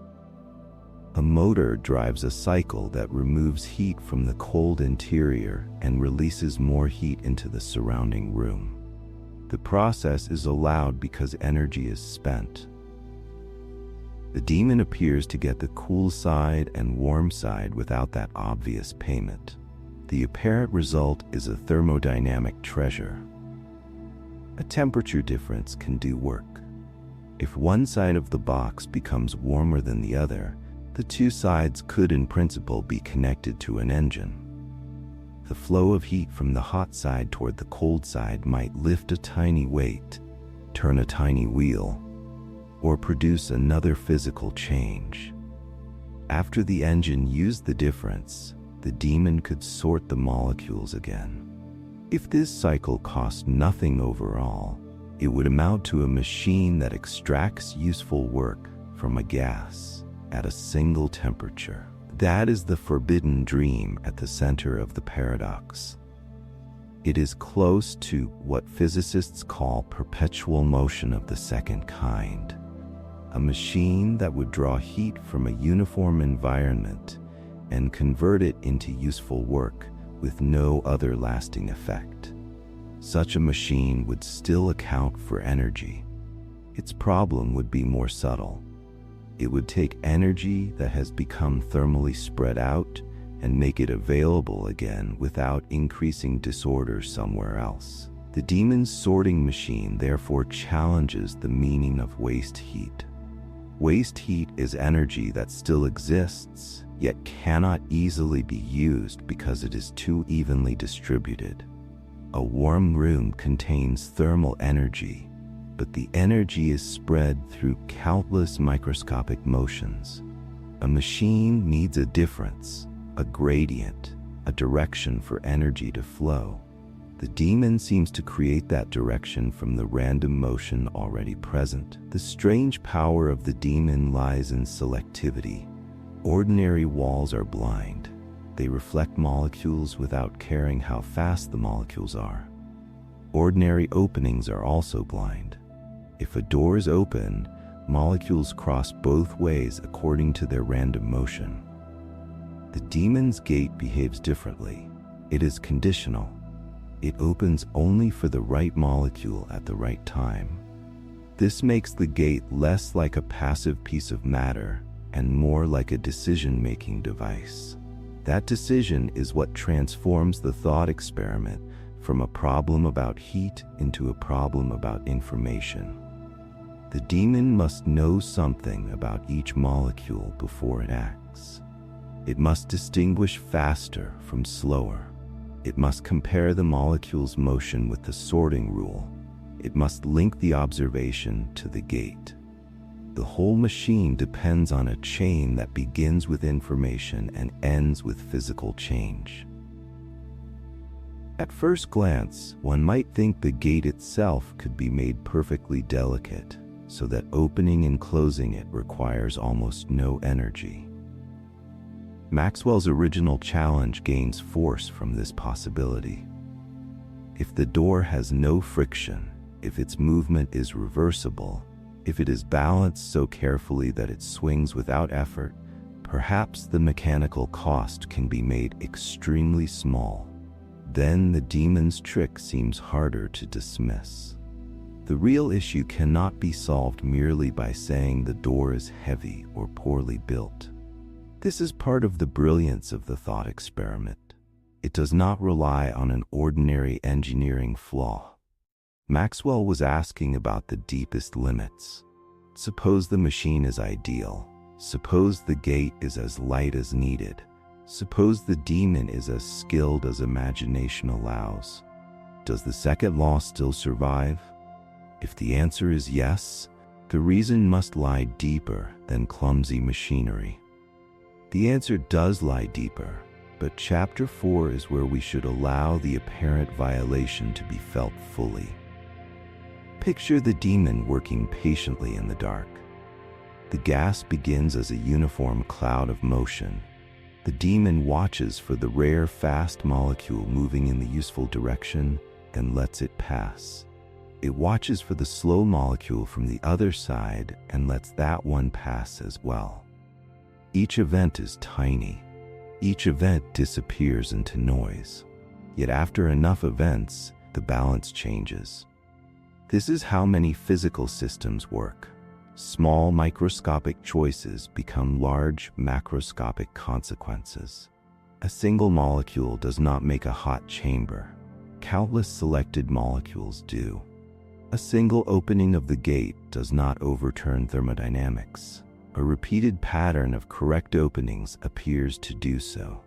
A motor drives a cycle that removes heat from the cold interior and releases more heat into the surrounding room. The process is allowed because energy is spent. The demon appears to get the cool side and warm side without that obvious payment. The apparent result is a thermodynamic treasure. A temperature difference can do work. If one side of the box becomes warmer than the other, the two sides could in principle be connected to an engine. The flow of heat from the hot side toward the cold side might lift a tiny weight, turn a tiny wheel, or produce another physical change. After the engine used the difference, the demon could sort the molecules again. If this cycle cost nothing overall, it would amount to a machine that extracts useful work from a gas at a single temperature. That is the forbidden dream at the center of the paradox. It is close to what physicists call perpetual motion of the second kind, a machine that would draw heat from a uniform environment and convert it into useful work with no other lasting effect. Such a machine would still account for energy. Its problem would be more subtle. It would take energy that has become thermally spread out and make it available again without increasing disorder somewhere else. The demon's sorting machine therefore challenges the meaning of waste heat. Waste heat is energy that still exists, yet cannot easily be used because it is too evenly distributed. A warm room contains thermal energy, but the energy is spread through countless microscopic motions. A machine needs a difference, a gradient, a direction for energy to flow. The demon seems to create that direction from the random motion already present. The strange power of the demon lies in selectivity. Ordinary walls are blind. They reflect molecules without caring how fast the molecules are. Ordinary openings are also blind. If a door is open, molecules cross both ways according to their random motion. The demon's gate behaves differently. It is conditional. It opens only for the right molecule at the right time. This makes the gate less like a passive piece of matter and more like a decision-making device. That decision is what transforms the thought experiment from a problem about heat into a problem about information. The demon must know something about each molecule before it acts. It must distinguish faster from slower. It must compare the molecule's motion with the sorting rule. It must link the observation to the gate. The whole machine depends on a chain that begins with information and ends with physical change. At first glance, one might think the gate itself could be made perfectly delicate, so that opening and closing it requires almost no energy. Maxwell's original challenge gains force from this possibility. If the door has no friction, if its movement is reversible, if it is balanced so carefully that it swings without effort, perhaps the mechanical cost can be made extremely small. Then the demon's trick seems harder to dismiss. The real issue cannot be solved merely by saying the door is heavy or poorly built. This is part of the brilliance of the thought experiment. It does not rely on an ordinary engineering flaw. Maxwell was asking about the deepest limits. Suppose the machine is ideal. Suppose the gate is as light as needed. Suppose the demon is as skilled as imagination allows. Does the second law still survive? If the answer is yes, the reason must lie deeper than clumsy machinery. The answer does lie deeper, but Chapter 4 is where we should allow the apparent violation to be felt fully. Picture the demon working patiently in the dark. The gas begins as a uniform cloud of motion. The demon watches for the rare fast molecule moving in the useful direction and lets it pass. It watches for the slow molecule from the other side and lets that one pass as well. Each event is tiny. Each event disappears into noise. Yet after enough events, the balance changes. This is how many physical systems work. Small microscopic choices become large macroscopic consequences. A single molecule does not make a hot chamber. Countless selected molecules do. A single opening of the gate does not overturn thermodynamics. A repeated pattern of correct openings appears to do so.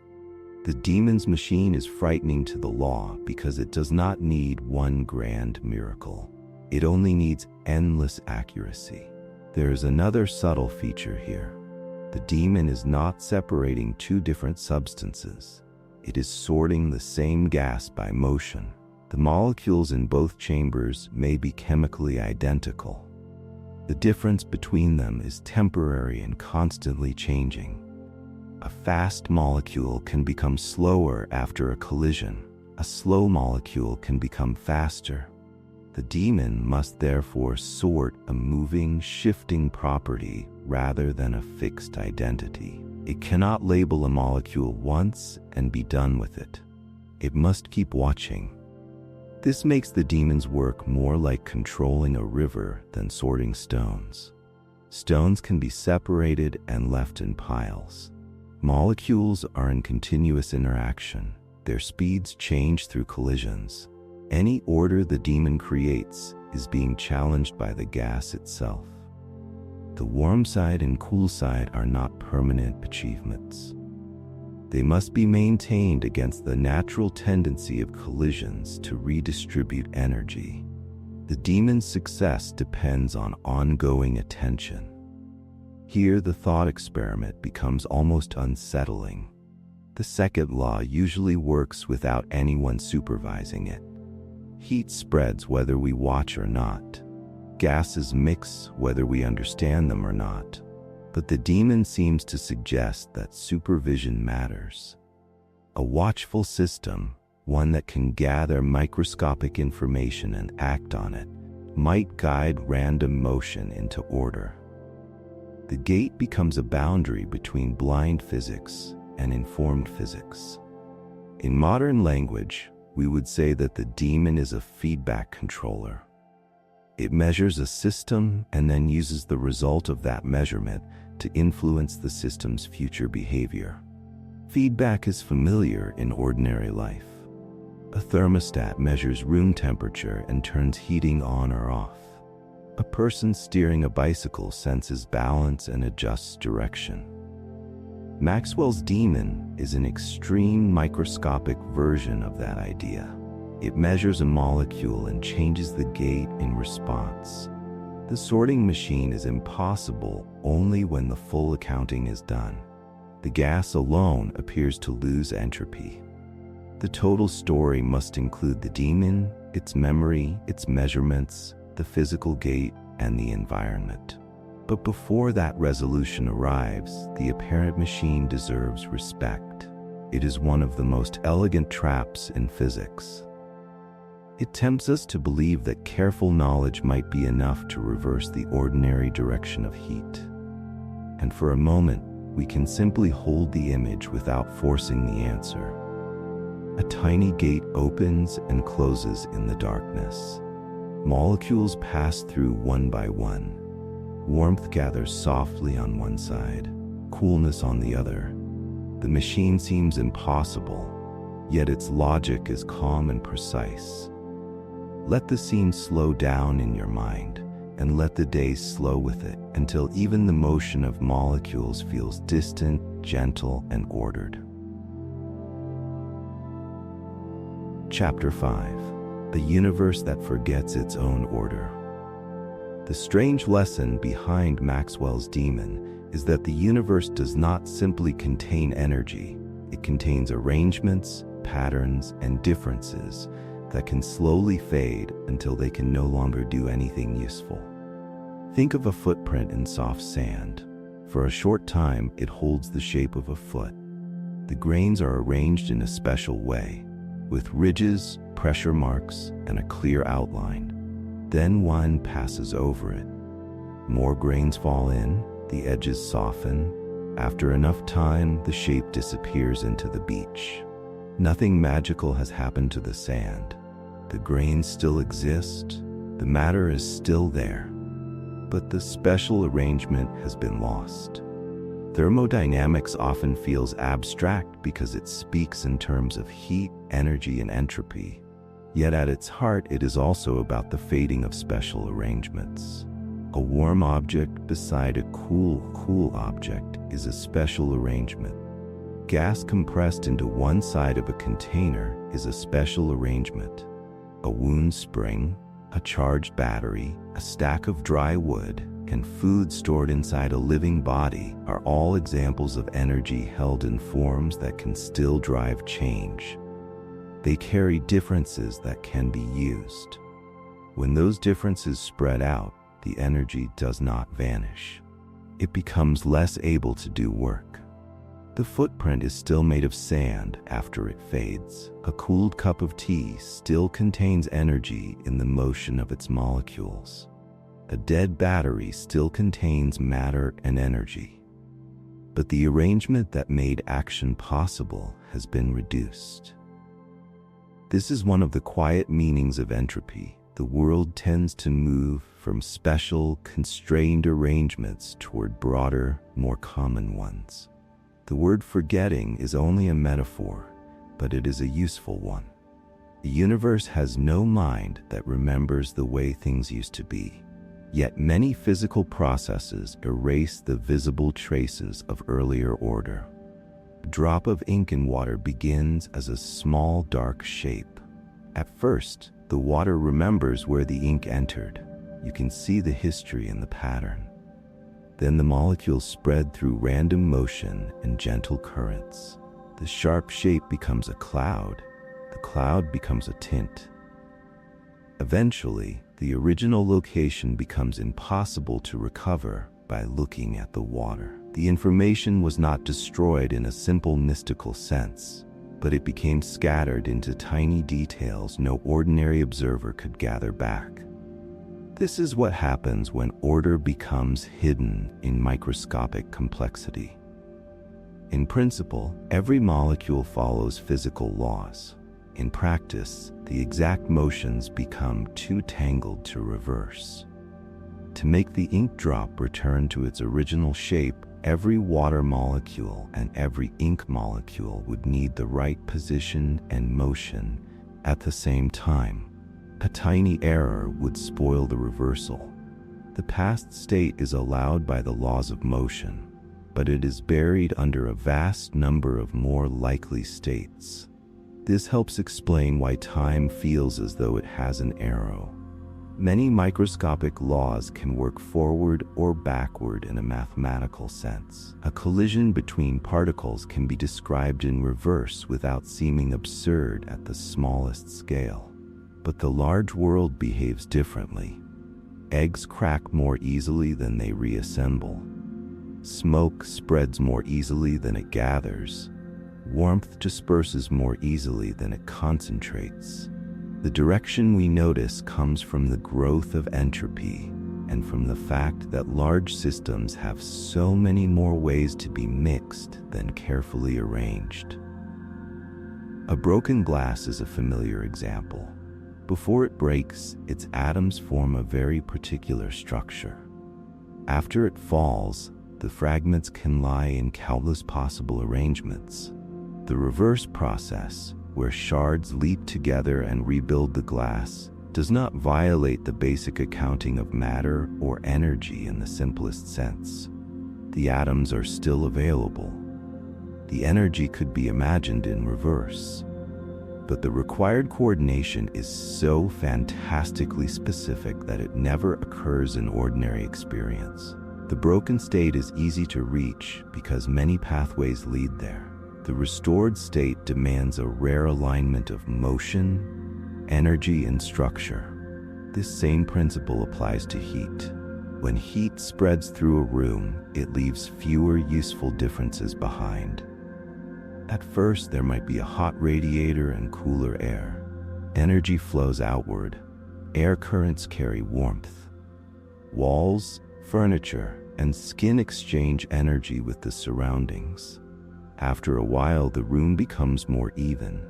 The demon's machine is frightening to the law because it does not need one grand miracle. It only needs endless accuracy. There is another subtle feature here. The demon is not separating two different substances. It is sorting the same gas by motion. The molecules in both chambers may be chemically identical. The difference between them is temporary and constantly changing. A fast molecule can become slower after a collision. A slow molecule can become faster. The demon must therefore sort a moving, shifting property rather than a fixed identity. It cannot label a molecule once and be done with it. It must keep watching. This makes the demon's work more like controlling a river than sorting stones. Stones can be separated and left in piles. Molecules are in continuous interaction. Their speeds change through collisions. Any order the demon creates is being challenged by the gas itself. The warm side and cool side are not permanent achievements. They must be maintained against the natural tendency of collisions to redistribute energy. The demon's success depends on ongoing attention. Here, the thought experiment becomes almost unsettling. The second law usually works without anyone supervising it. Heat spreads whether we watch or not. Gases mix whether we understand them or not. But the demon seems to suggest that supervision matters. A watchful system, one that can gather microscopic information and act on it, might guide random motion into order. The gate becomes a boundary between blind physics and informed physics. In modern language, we would say that the demon is a feedback controller. It measures a system and then uses the result of that measurement to influence the system's future behavior. Feedback is familiar in ordinary life. A thermostat measures room temperature and turns heating on or off. A person steering a bicycle senses balance and adjusts direction. Maxwell's demon is an extreme microscopic version of that idea. It measures a molecule and changes the gate in response. The sorting machine is impossible only when the full accounting is done. The gas alone appears to lose entropy. The total story must include the demon, its memory, its measurements, the physical gate, and the environment. But before that resolution arrives, the apparent machine deserves respect. It is one of the most elegant traps in physics. It tempts us to believe that careful knowledge might be enough to reverse the ordinary direction of heat. And for a moment, we can simply hold the image without forcing the answer. A tiny gate opens and closes in the darkness. Molecules pass through one by one. Warmth gathers softly on one side, coolness on the other. The machine seems impossible, yet its logic is calm and precise. Let the scene slow down in your mind, and let the days slow with it until even the motion of molecules feels distant, gentle, and ordered. Chapter 5: The Universe That Forgets Its Own Order. The strange lesson behind Maxwell's demon is that the universe does not simply contain energy. It contains arrangements, patterns, and differences that can slowly fade until they can no longer do anything useful. Think of a footprint in soft sand. For a short time, it holds the shape of a foot. The grains are arranged in a special way, with ridges, pressure marks, and a clear outline. Then one passes over it. More grains fall in, the edges soften. After enough time, the shape disappears into the beach. Nothing magical has happened to the sand. The grains still exist, the matter is still there, but the special arrangement has been lost. Thermodynamics often feels abstract because it speaks in terms of heat, energy, and entropy. Yet at its heart, it is also about the fading of special arrangements. A warm object beside a cool object is a special arrangement. Gas compressed into one side of a container is a special arrangement. A wound spring, a charged battery, a stack of dry wood, and food stored inside a living body are all examples of energy held in forms that can still drive change. They carry differences that can be used. When those differences spread out, the energy does not vanish. It becomes less able to do work. The footprint is still made of sand after it fades. A cooled cup of tea still contains energy in the motion of its molecules. A dead battery still contains matter and energy. But the arrangement that made action possible has been reduced. This is one of the quiet meanings of entropy. The world tends to move from special, constrained arrangements toward broader, more common ones. The word forgetting is only a metaphor, but it is a useful one. The universe has no mind that remembers the way things used to be. Yet many physical processes erase the visible traces of earlier order. A drop of ink in water begins as a small dark shape. At first, the water remembers where the ink entered. You can see the history in the pattern. Then the molecules spread through random motion and gentle currents. The sharp shape becomes a cloud. The cloud becomes a tint. Eventually, the original location becomes impossible to recover by looking at the water. The information was not destroyed in a simple mystical sense, but it became scattered into tiny details no ordinary observer could gather back. This is what happens when order becomes hidden in microscopic complexity. In principle, every molecule follows physical laws. In practice, the exact motions become too tangled to reverse. To make the ink drop return to its original shape, every water molecule and every ink molecule would need the right position and motion at the same time. A tiny error would spoil the reversal. The past state is allowed by the laws of motion, but it is buried under a vast number of more likely states. This helps explain why time feels as though it has an arrow. Many microscopic laws can work forward or backward in a mathematical sense. A collision between particles can be described in reverse without seeming absurd at the smallest scale. But the large world behaves differently. Eggs crack more easily than they reassemble. Smoke spreads more easily than it gathers. Warmth disperses more easily than it concentrates. The direction we notice comes from the growth of entropy and from the fact that large systems have so many more ways to be mixed than carefully arranged. A broken glass is a familiar example. Before it breaks, its atoms form a very particular structure. After it falls, the fragments can lie in countless possible arrangements. The reverse process, where shards leap together and rebuild the glass, does not violate the basic accounting of matter or energy in the simplest sense. The atoms are still available. The energy could be imagined in reverse. But the required coordination is so fantastically specific that it never occurs in ordinary experience. The broken state is easy to reach because many pathways lead there. The restored state demands a rare alignment of motion, energy, and structure. This same principle applies to heat. When heat spreads through a room, it leaves fewer useful differences behind. At first, there might be a hot radiator and cooler air. Energy flows outward. Air currents carry warmth. Walls, furniture, and skin exchange energy with the surroundings. After a while, the room becomes more even.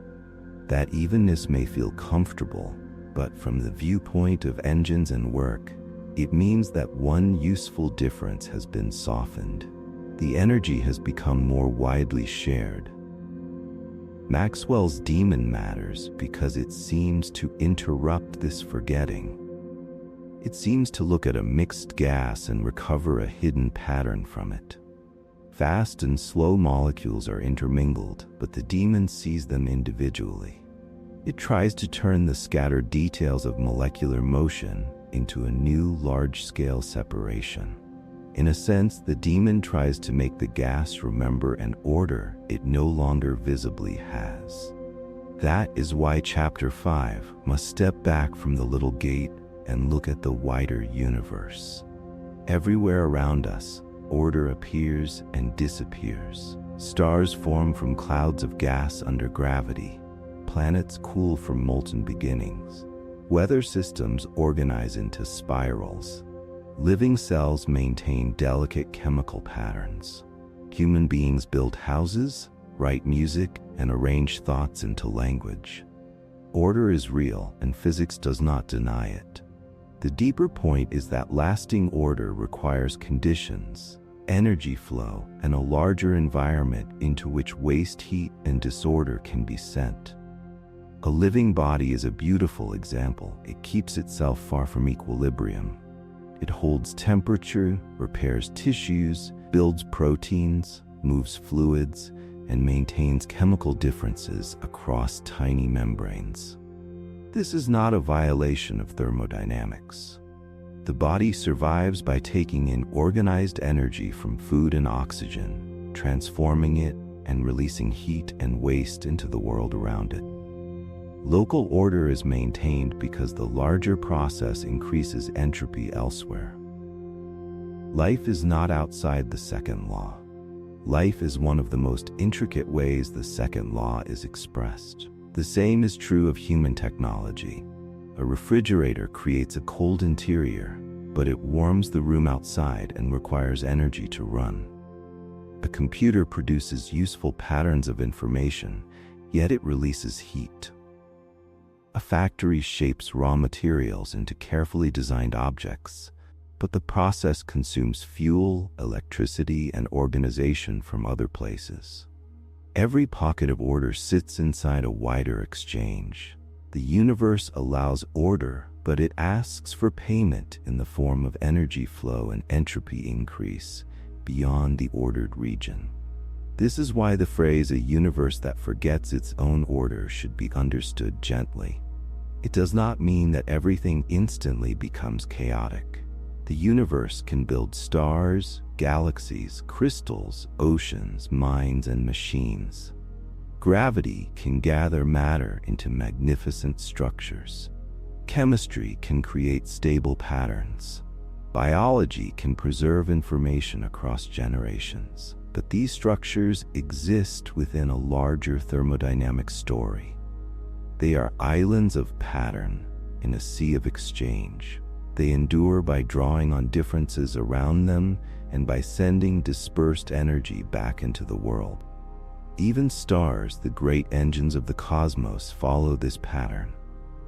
That evenness may feel comfortable, but from the viewpoint of engines and work, it means that one useful difference has been softened. The energy has become more widely shared. Maxwell's demon matters because it seems to interrupt this forgetting. It seems to look at a mixed gas and recover a hidden pattern from it. Fast and slow molecules are intermingled, but the demon sees them individually. It tries to turn the scattered details of molecular motion into a new large-scale separation. In a sense, the demon tries to make the gas remember an order it no longer visibly has. That is why Chapter 5 must step back from the little gate and look at the wider universe. Everywhere around us, order appears and disappears. Stars form from clouds of gas under gravity. Planets cool from molten beginnings. Weather systems organize into spirals. Living cells maintain delicate chemical patterns. Human beings build houses, write music, and arrange thoughts into language. Order is real, and physics does not deny it. The deeper point is that lasting order requires conditions, energy flow, and a larger environment into which waste heat and disorder can be sent. A living body is a beautiful example. It keeps itself far from equilibrium. It holds temperature, repairs tissues, builds proteins, moves fluids, and maintains chemical differences across tiny membranes. This is not a violation of thermodynamics. The body survives by taking in organized energy from food and oxygen, transforming it, and releasing heat and waste into the world around it. Local order is maintained because the larger process increases entropy elsewhere. Life is not outside the second law. Life is one of the most intricate ways the second law is expressed. The same is true of human technology. A refrigerator creates a cold interior, but it warms the room outside and requires energy to run. A computer produces useful patterns of information, yet it releases heat. A factory shapes raw materials into carefully designed objects, but the process consumes fuel, electricity, and organization from other places. Every pocket of order sits inside a wider exchange. The universe allows order, but it asks for payment in the form of energy flow and entropy increase beyond the ordered region. This is why the phrase "a universe that forgets its own order" should be understood gently. It does not mean that everything instantly becomes chaotic. The universe can build stars, galaxies, crystals, oceans, minds, and machines. Gravity can gather matter into magnificent structures. Chemistry can create stable patterns. Biology can preserve information across generations. But these structures exist within a larger thermodynamic story. They are islands of pattern in a sea of exchange. They endure by drawing on differences around them and by sending dispersed energy back into the world. Even stars, the great engines of the cosmos, follow this pattern.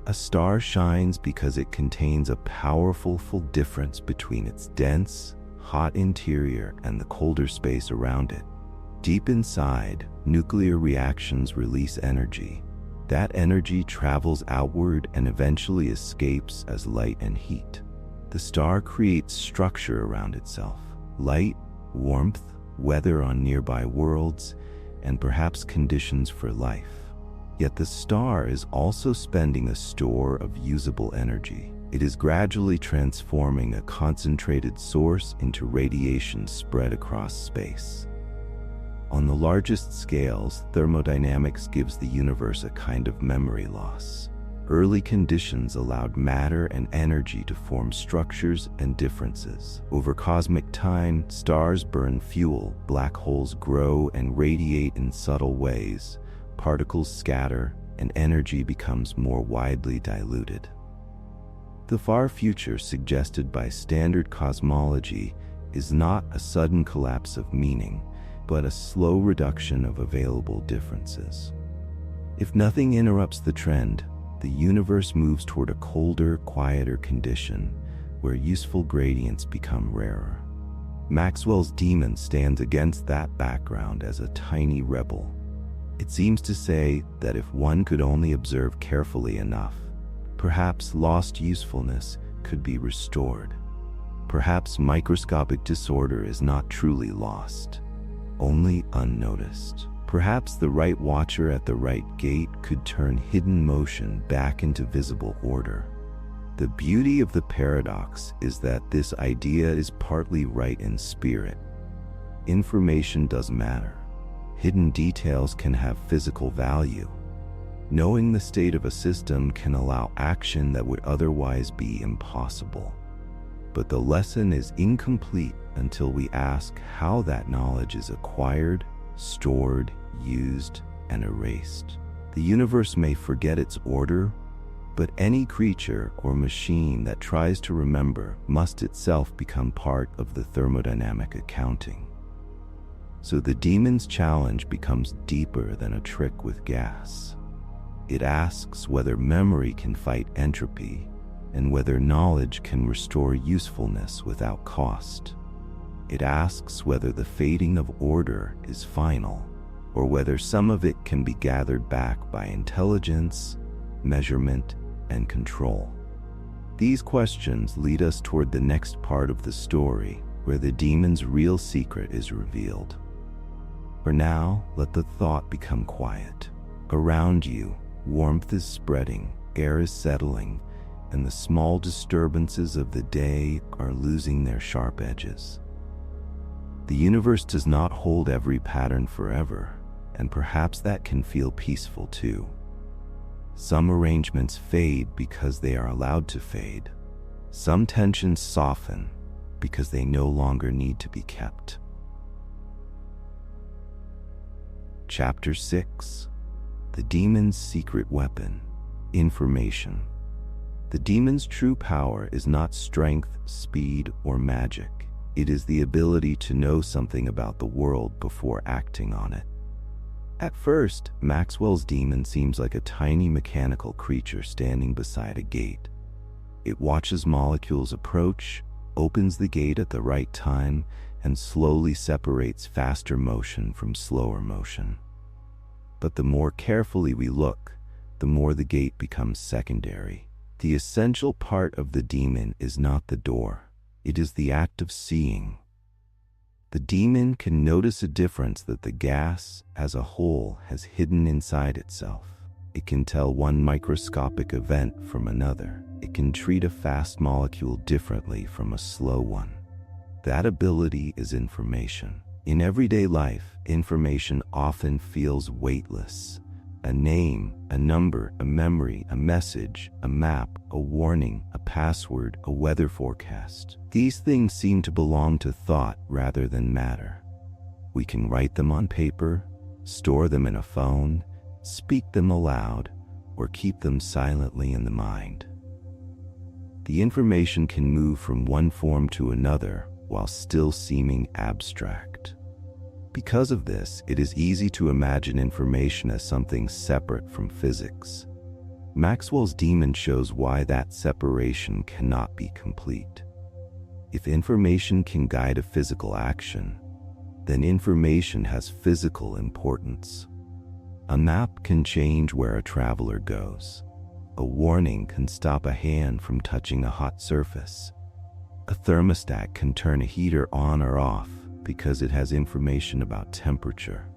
A star shines because it contains a powerful difference between its dense, hot interior and the colder space around it. Deep inside, nuclear reactions release energy. That energy travels outward and eventually escapes as light and heat. The star creates structure around itself: light, warmth, weather on nearby worlds, and perhaps conditions for life. Yet the star is also spending a store of usable energy. It is gradually transforming a concentrated source into radiation spread across space. On the largest scales, thermodynamics gives the universe a kind of memory loss. Early conditions allowed matter and energy to form structures and differences. Over cosmic time, stars burn fuel, black holes grow and radiate in subtle ways, particles scatter, and energy becomes more widely diluted. The far future suggested by standard cosmology is not a sudden collapse of meaning, but a slow reduction of available differences. If nothing interrupts the trend, the universe moves toward a colder, quieter condition where useful gradients become rarer. Maxwell's demon stands against that background as a tiny rebel. It seems to say that if one could only observe carefully enough, perhaps lost usefulness could be restored. Perhaps microscopic disorder is not truly lost, only unnoticed. Perhaps the right watcher at the right gate could turn hidden motion back into visible order. The beauty of the paradox is that this idea is partly right in spirit. Information does matter. Hidden details can have physical value. Knowing the state of a system can allow action that would otherwise be impossible. But the lesson is incomplete until we ask how that knowledge is acquired, stored, used, and erased. The universe may forget its order, but any creature or machine that tries to remember must itself become part of the thermodynamic accounting. So the demon's challenge becomes deeper than a trick with gas. It asks whether memory can fight entropy and whether knowledge can restore usefulness without cost. It asks whether the fading of order is final, or whether some of it can be gathered back by intelligence, measurement, and control. These questions lead us toward the next part of the story, where the demon's real secret is revealed. For now, let the thought become quiet. Around you, warmth is spreading, air is settling, and the small disturbances of the day are losing their sharp edges. The universe does not hold every pattern forever, and perhaps that can feel peaceful too. Some arrangements fade because they are allowed to fade. Some tensions soften because they no longer need to be kept. Chapter 6. The Demon's Secret Weapon: Information. The demon's true power is not strength, speed, or magic. It is the ability to know something about the world before acting on it. At first, Maxwell's demon seems like a tiny mechanical creature standing beside a gate. It watches molecules approach, opens the gate at the right time, and slowly separates faster motion from slower motion. But the more carefully we look, the more the gate becomes secondary. The essential part of the demon is not the door. It is the act of seeing. The demon can notice a difference that the gas, as a whole, has hidden inside itself. It can tell one microscopic event from another. It can treat a fast molecule differently from a slow one. That ability is information. In everyday life, information often feels weightless. A name, a number, a memory, a message, a map, a warning, a password, a weather forecast. These things seem to belong to thought rather than matter. We can write them on paper, store them in a phone, speak them aloud, or keep them silently in the mind. The information can move from one form to another while still seeming abstract. Because of this, it is easy to imagine information as something separate from physics. Maxwell's demon shows why that separation cannot be complete. If information can guide a physical action, then information has physical importance. A map can change where a traveler goes. A warning can stop a hand from touching a hot surface. A thermostat can turn a heater on or off because it has information about temperature.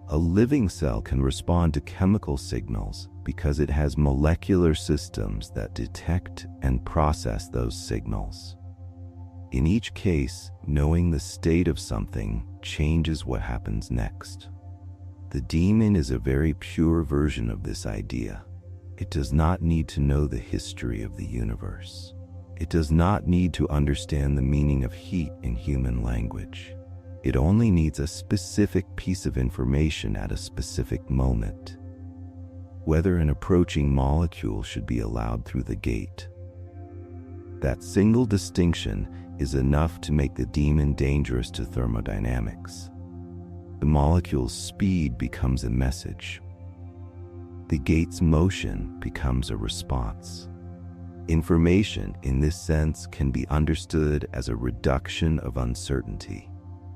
A living cell can respond to chemical signals because it has molecular systems that detect and process those signals. In each case, knowing the state of something changes what happens next. The demon is a very pure version of this idea. It does not need to know the history of the universe. It does not need to understand the meaning of heat in human language. It only needs a specific piece of information at a specific moment. Whether an approaching molecule should be allowed through the gate. That single distinction is enough to make the demon dangerous to thermodynamics. The molecule's speed becomes a message. The gate's motion becomes a response. Information, in this sense, can be understood as a reduction of uncertainty.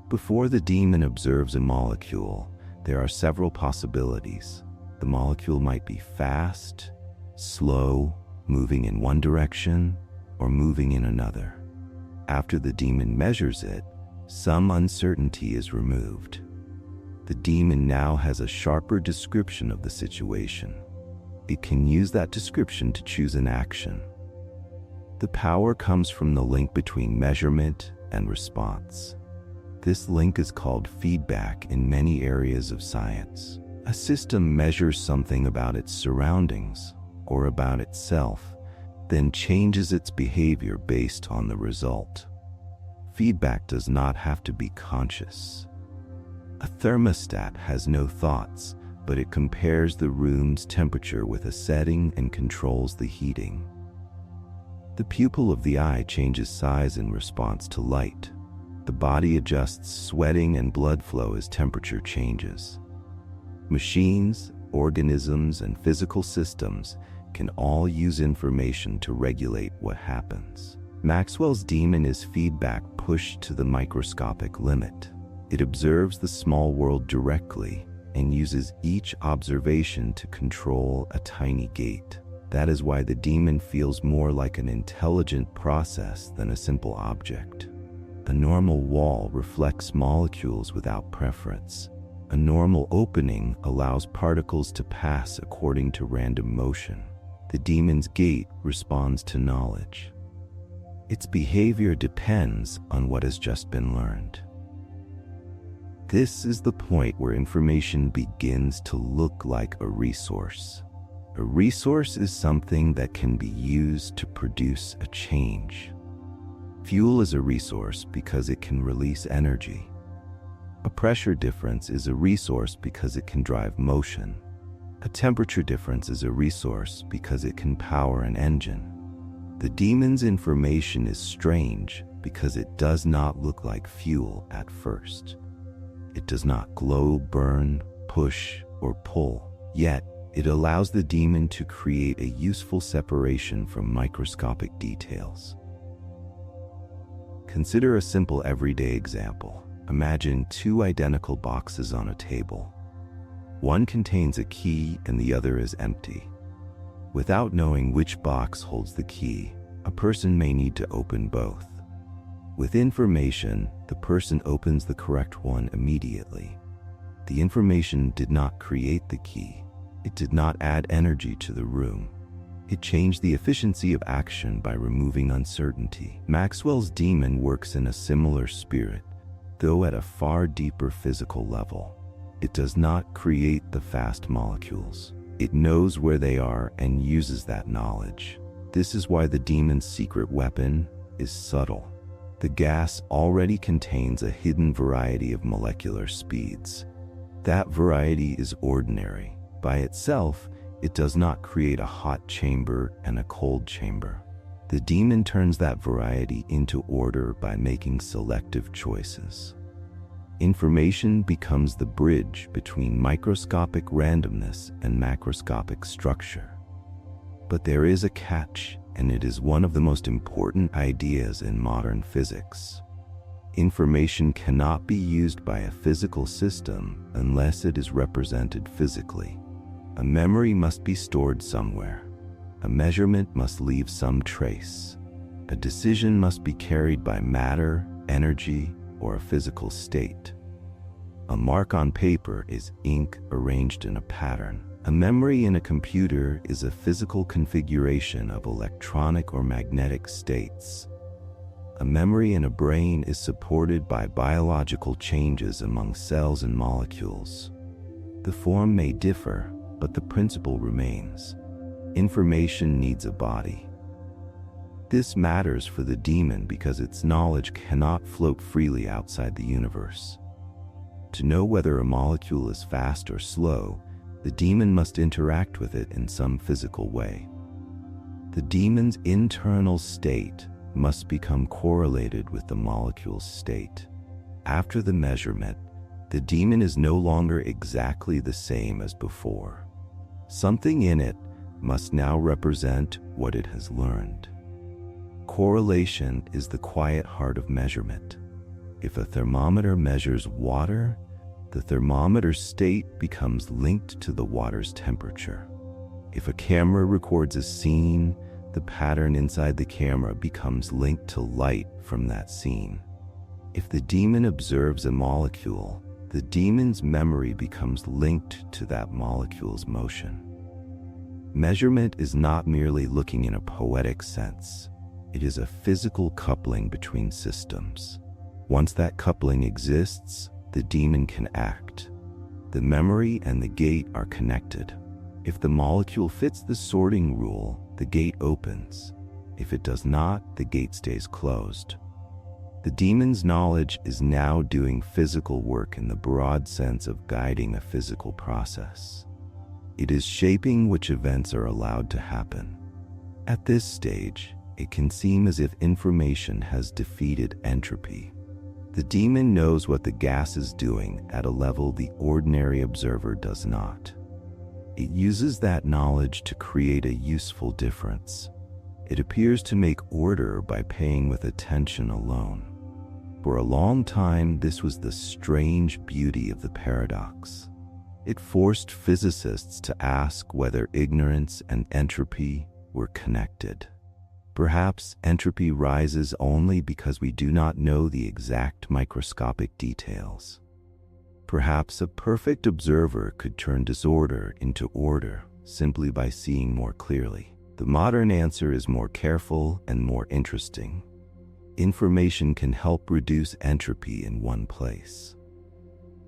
Before the demon observes a molecule, there are several possibilities. The molecule might be fast, slow, moving in one direction, or moving in another. After the demon measures it, some uncertainty is removed. The demon now has a sharper description of the situation. It can use that description to choose an action. The power comes from the link between measurement and response. This link is called feedback in many areas of science. A system measures something about its surroundings or about itself, then changes its behavior based on the result. Feedback does not have to be conscious. A thermostat has no thoughts, but it compares the room's temperature with a setting and controls the heating. The pupil of the eye changes size in response to light. The body adjusts sweating and blood flow as temperature changes. Machines, organisms, and physical systems can all use information to regulate what happens. Maxwell's demon is feedback pushed to the microscopic limit. It observes the small world directly and uses each observation to control a tiny gate. That is why the demon feels more like an intelligent process than a simple object. A normal wall reflects molecules without preference. A normal opening allows particles to pass according to random motion. The demon's gate responds to knowledge. Its behavior depends on what has just been learned. This is the point where information begins to look like a resource. A resource is something that can be used to produce a change. Fuel is a resource because it can release energy. A pressure difference is a resource because it can drive motion. A temperature difference is a resource because it can power an engine. The demon's information is strange because it does not look like fuel at first. It does not glow, burn, push, or pull. Yet, it allows the demon to create a useful separation from microscopic details. Consider a simple everyday example. Imagine two identical boxes on a table. One contains a key and the other is empty. Without knowing which box holds the key, a person may need to open both. With information, the person opens the correct one immediately. The information did not create the key. It did not add energy to the room. It changed the efficiency of action by removing uncertainty. Maxwell's demon works in a similar spirit, though at a far deeper physical level. It does not create the fast molecules. It knows where they are and uses that knowledge. This is why the demon's secret weapon is subtle. The gas already contains a hidden variety of molecular speeds. That variety is ordinary. By itself, it does not create a hot chamber and a cold chamber. The demon turns that variety into order by making selective choices. Information becomes the bridge between microscopic randomness and macroscopic structure. But there is a catch, and it is one of the most important ideas in modern physics. Information cannot be used by a physical system unless it is represented physically. A memory must be stored somewhere. A measurement must leave some trace. A decision must be carried by matter, energy, or a physical state. A mark on paper is ink arranged in a pattern. A memory in a computer is a physical configuration of electronic or magnetic states. A memory in a brain is supported by biological changes among cells and molecules. The form may differ, but the principle remains. Information needs a body. This matters for the demon because its knowledge cannot float freely outside the universe. To know whether a molecule is fast or slow, the demon must interact with it in some physical way. The demon's internal state must become correlated with the molecule's state. After the measurement, the demon is no longer exactly the same as before. Something in it must now represent what it has learned. Correlation is the quiet heart of measurement. If a thermometer measures water, the thermometer's state becomes linked to the water's temperature. If a camera records a scene, the pattern inside the camera becomes linked to light from that scene. If the demon observes a molecule, the demon's memory becomes linked to that molecule's motion. Measurement is not merely looking in a poetic sense. It is a physical coupling between systems. Once that coupling exists, the demon can act. The memory and the gate are connected. If the molecule fits the sorting rule, the gate opens. If it does not, the gate stays closed. The demon's knowledge is now doing physical work in the broad sense of guiding a physical process. It is shaping which events are allowed to happen. At this stage, it can seem as if information has defeated entropy. The demon knows what the gas is doing at a level the ordinary observer does not. It uses that knowledge to create a useful difference. It appears to make order by paying with attention alone. For a long time, this was the strange beauty of the paradox. It forced physicists to ask whether ignorance and entropy were connected. Perhaps entropy rises only because we do not know the exact microscopic details. Perhaps a perfect observer could turn disorder into order simply by seeing more clearly. The modern answer is more careful and more interesting. Information can help reduce entropy in one place.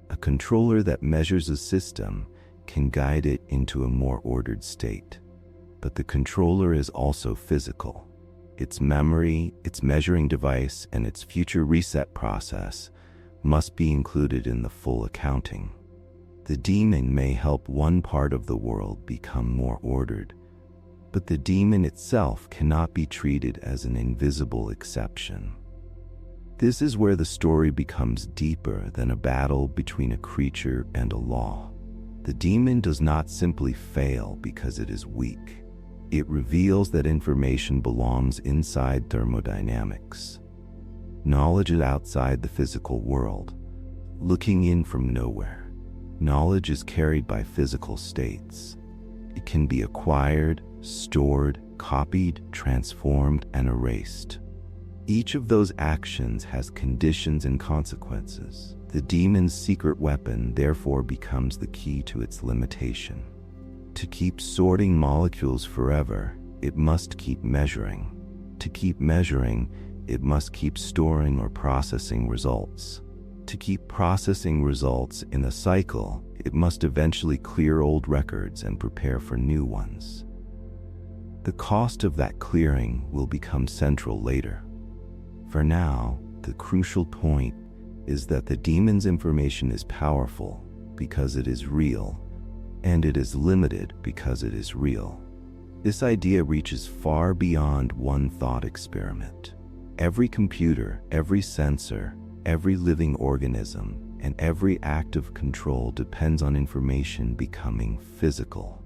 A controller that measures a system can guide it into a more ordered state. But the controller is also physical. Its memory, its measuring device, and its future reset process must be included in the full accounting. The demon may help one part of the world become more ordered, but the demon itself cannot be treated as an invisible exception. This is where the story becomes deeper than a battle between a creature and a law. The demon does not simply fail because it is weak. It reveals that information belongs inside thermodynamics. Knowledge is outside the physical world, looking in from nowhere. Knowledge is carried by physical states. It can be acquired, stored, copied, transformed, and erased. Each of those actions has conditions and consequences. The demon's secret weapon therefore becomes the key to its limitation. To keep sorting molecules forever, it must keep measuring. To keep measuring, it must keep storing or processing results. To keep processing results in a cycle, it must eventually clear old records and prepare for new ones. The cost of that clearing will become central later. For now, the crucial point is that the demon's information is powerful because it is real, and it is limited because it is real. This idea reaches far beyond one thought experiment. Every computer, every sensor, every living organism, and every act of control depends on information becoming physical.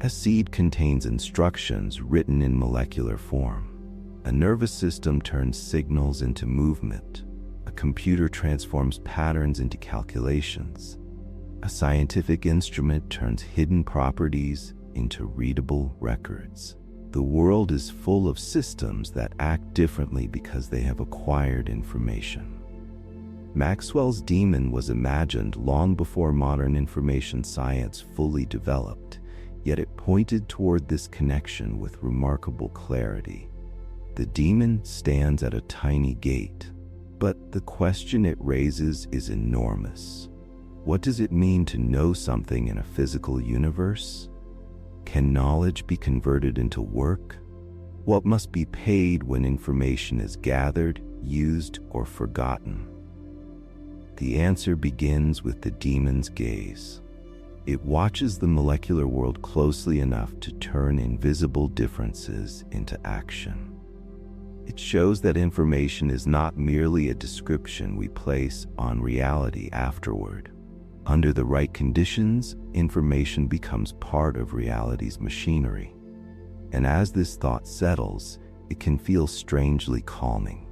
A seed contains instructions written in molecular form. A nervous system turns signals into movement. A computer transforms patterns into calculations. A scientific instrument turns hidden properties into readable records. The world is full of systems that act differently because they have acquired information. Maxwell's demon was imagined long before modern information science fully developed, yet it pointed toward this connection with remarkable clarity. The demon stands at a tiny gate, but the question it raises is enormous. What does it mean to know something in a physical universe? Can knowledge be converted into work? What must be paid when information is gathered, used, or forgotten? The answer begins with the demon's gaze. It watches the molecular world closely enough to turn invisible differences into action. It shows that information is not merely a description we place on reality afterward. Under the right conditions, information becomes part of reality's machinery. And as this thought settles, it can feel strangely calming.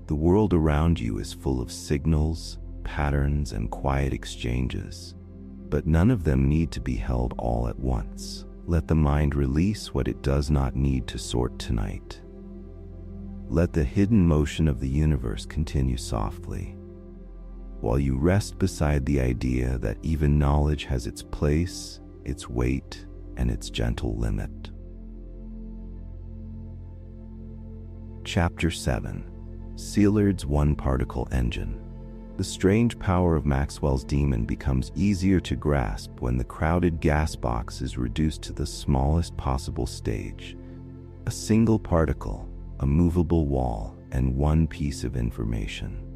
The world around you is full of signals, patterns, and quiet exchanges, but none of them need to be held all at once. Let the mind release what it does not need to sort tonight. Let the hidden motion of the universe continue softly, while you rest beside the idea that even knowledge has its place, its weight, and its gentle limit. Chapter 7. Szilārd's one-particle engine. The strange power of Maxwell's demon becomes easier to grasp when the crowded gas box is reduced to the smallest possible stage. A single particle, a movable wall, and one piece of information.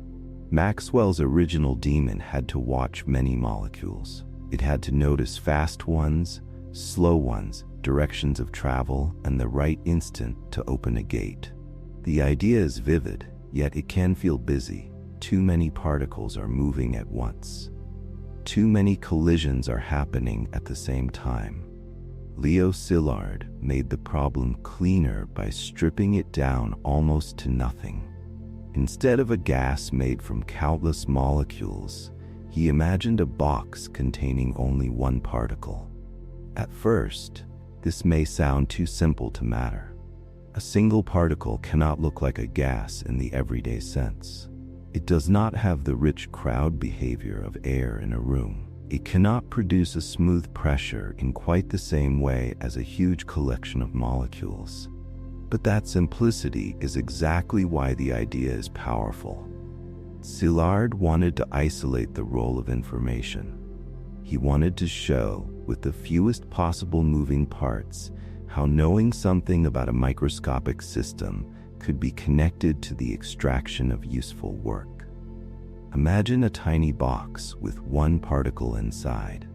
Maxwell's original demon had to watch many molecules. It had to notice fast ones, slow ones, directions of travel, and the right instant to open a gate. The idea is vivid, yet it can feel busy. Too many particles are moving at once. Too many collisions are happening at the same time. Szilárd made the problem cleaner by stripping it down almost to nothing. Instead of a gas made from countless molecules, he imagined a box containing only one particle. At first, this may sound too simple to matter. A single particle cannot look like a gas in the everyday sense. It does not have the rich crowd behavior of air in a room. It cannot produce a smooth pressure in quite the same way as a huge collection of molecules. But that simplicity is exactly why the idea is powerful. Szilárd wanted to isolate the role of information. He wanted to show, with the fewest possible moving parts, how knowing something about a microscopic system could be connected to the extraction of useful work. Imagine a tiny box with one particle inside.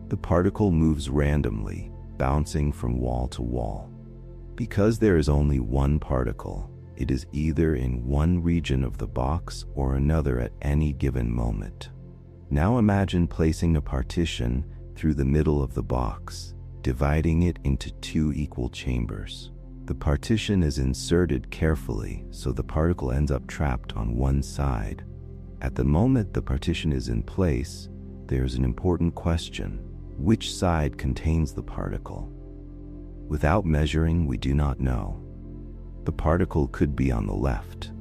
The particle moves randomly, bouncing from wall to wall. Because there is only one particle, it is either in one region of the box or another at any given moment. Now imagine placing a partition through the middle of the box, dividing it into two equal chambers. The partition is inserted carefully so the particle ends up trapped on one side. At the moment the partition is in place, there is an important question: which side contains the particle? Without measuring, we do not know. The particle could be on the left.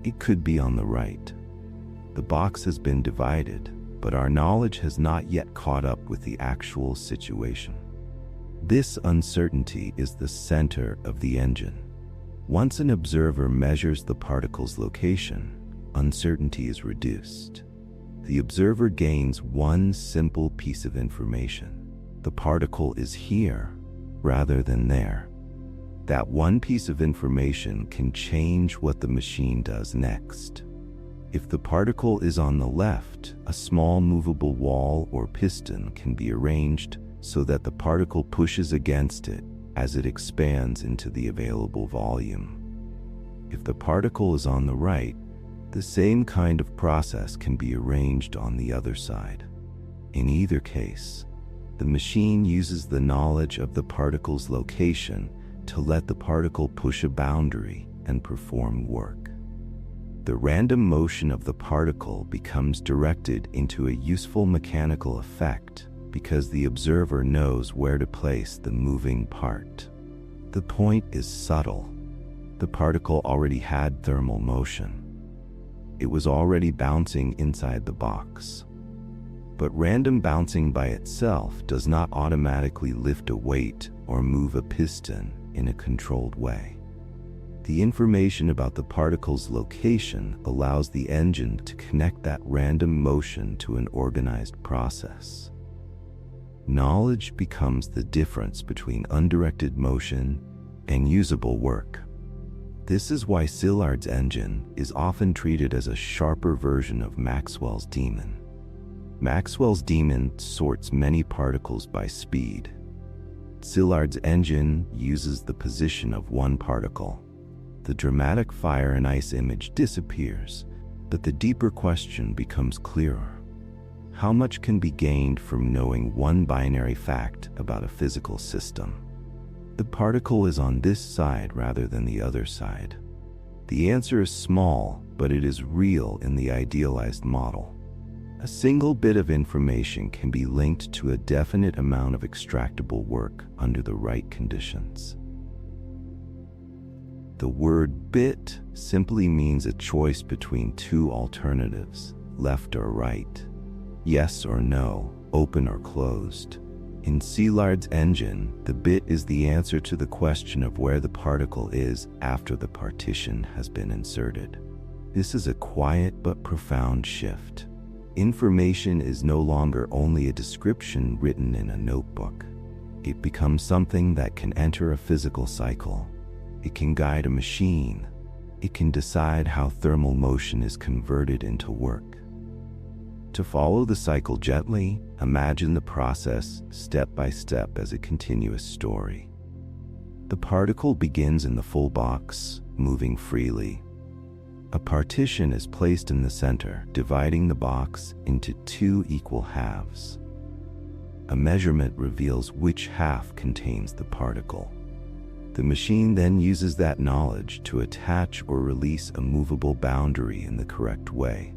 It could be on the right. The box has been divided, but our knowledge has not yet caught up with the actual situation. This uncertainty is the center of the engine. Once an observer measures the particle's location, uncertainty is reduced. The observer gains one simple piece of information. The particle is here rather than there. That one piece of information can change what the machine does next. If the particle is on the left, a small movable wall or piston can be arranged so that the particle pushes against it as it expands into the available volume. If the particle is on the right, the same kind of process can be arranged on the other side. In either case, the machine uses the knowledge of the particle's location to let the particle push a boundary and perform work. The random motion of the particle becomes directed into a useful mechanical effect because the observer knows where to place the moving part. The point is subtle. The particle already had thermal motion. It was already bouncing inside the box. But random bouncing by itself does not automatically lift a weight or move a piston in a controlled way. The information about the particle's location allows the engine to connect that random motion to an organized process. Knowledge becomes the difference between undirected motion and usable work. This is why Szilárd's engine is often treated as a sharper version of Maxwell's demon. Maxwell's demon sorts many particles by speed. Szilárd's engine uses the position of one particle. The dramatic fire and ice image disappears, but the deeper question becomes clearer. How much can be gained from knowing one binary fact about a physical system? The particle is on this side rather than the other side. The answer is small, but it is real in the idealized model. A single bit of information can be linked to a definite amount of extractable work under the right conditions. The word bit simply means a choice between two alternatives, left or right, yes or no, open or closed. In Szilárd's engine, the bit is the answer to the question of where the particle is after the partition has been inserted. This is a quiet but profound shift. Information is no longer only a description written in a notebook. It becomes something that can enter a physical cycle. It can guide a machine. It can decide how thermal motion is converted into work. To follow the cycle gently, imagine the process step by step as a continuous story. The particle begins in the full box, moving freely. A partition is placed in the center, dividing the box into two equal halves. A measurement reveals which half contains the particle. The machine then uses that knowledge to attach or release a movable boundary in the correct way.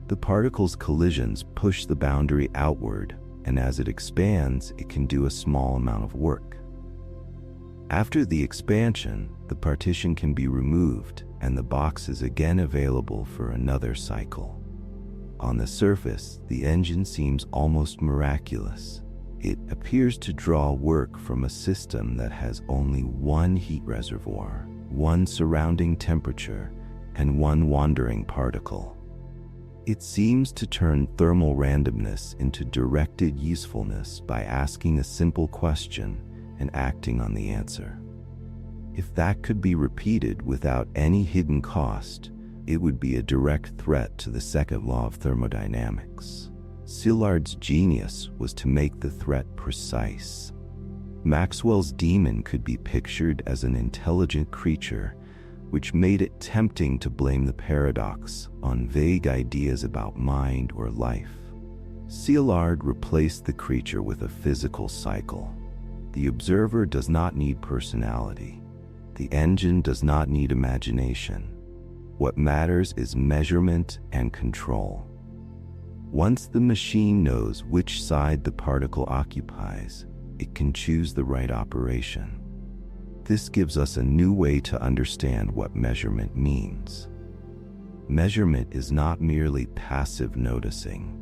The particle's collisions push the boundary outward, and as it expands, it can do a small amount of work. After the expansion, the partition can be removed, and the box is again available for another cycle. On the surface, the engine seems almost miraculous. It appears to draw work from a system that has only one heat reservoir, one surrounding temperature, and one wandering particle. It seems to turn thermal randomness into directed usefulness by asking a simple question and acting on the answer. If that could be repeated without any hidden cost, it would be a direct threat to the second law of thermodynamics. Szilárd's genius was to make the threat precise. Maxwell's demon could be pictured as an intelligent creature, which made it tempting to blame the paradox on vague ideas about mind or life. Szilárd replaced the creature with a physical cycle. The observer does not need personality. The engine does not need imagination. What matters is measurement and control. Once the machine knows which side the particle occupies, it can choose the right operation. This gives us a new way to understand what measurement means. Measurement is not merely passive noticing.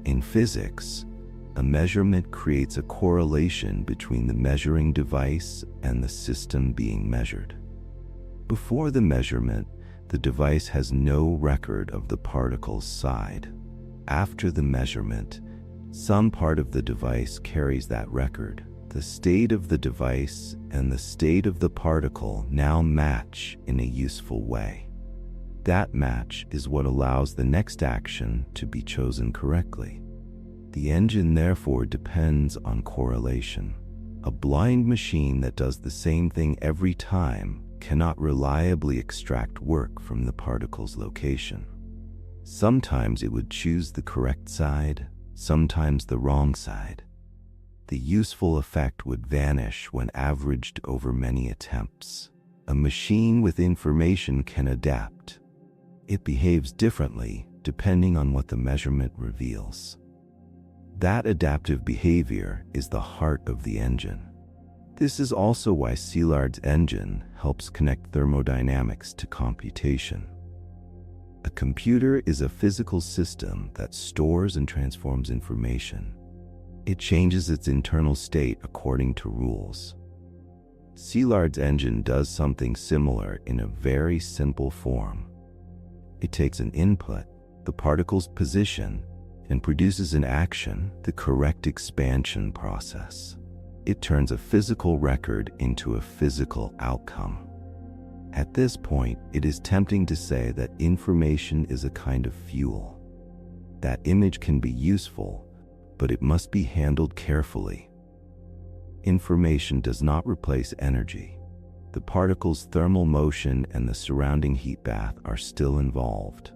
In physics, a measurement creates a correlation between the measuring device and the system being measured. Before the measurement, the device has no record of the particle's side. After the measurement, some part of the device carries that record. The state of the device and the state of the particle now match in a useful way. That match is what allows the next action to be chosen correctly. The engine therefore depends on correlation. A blind machine that does the same thing every time cannot reliably extract work from the particle's location. Sometimes it would choose the correct side, sometimes the wrong side. The useful effect would vanish when averaged over many attempts. A machine with information can adapt. It behaves differently depending on what the measurement reveals. That adaptive behavior is the heart of the engine. This is also why Szilárd's engine helps connect thermodynamics to computation. A computer is a physical system that stores and transforms information. It changes its internal state according to rules. Szilárd's engine does something similar in a very simple form. It takes an input, the particle's position, and produces an action, the correct expansion process. It turns a physical record into a physical outcome. At this point, it is tempting to say that information is a kind of fuel. That image can be useful, but it must be handled carefully. Information does not replace energy. The particle's thermal motion and the surrounding heat bath are still involved.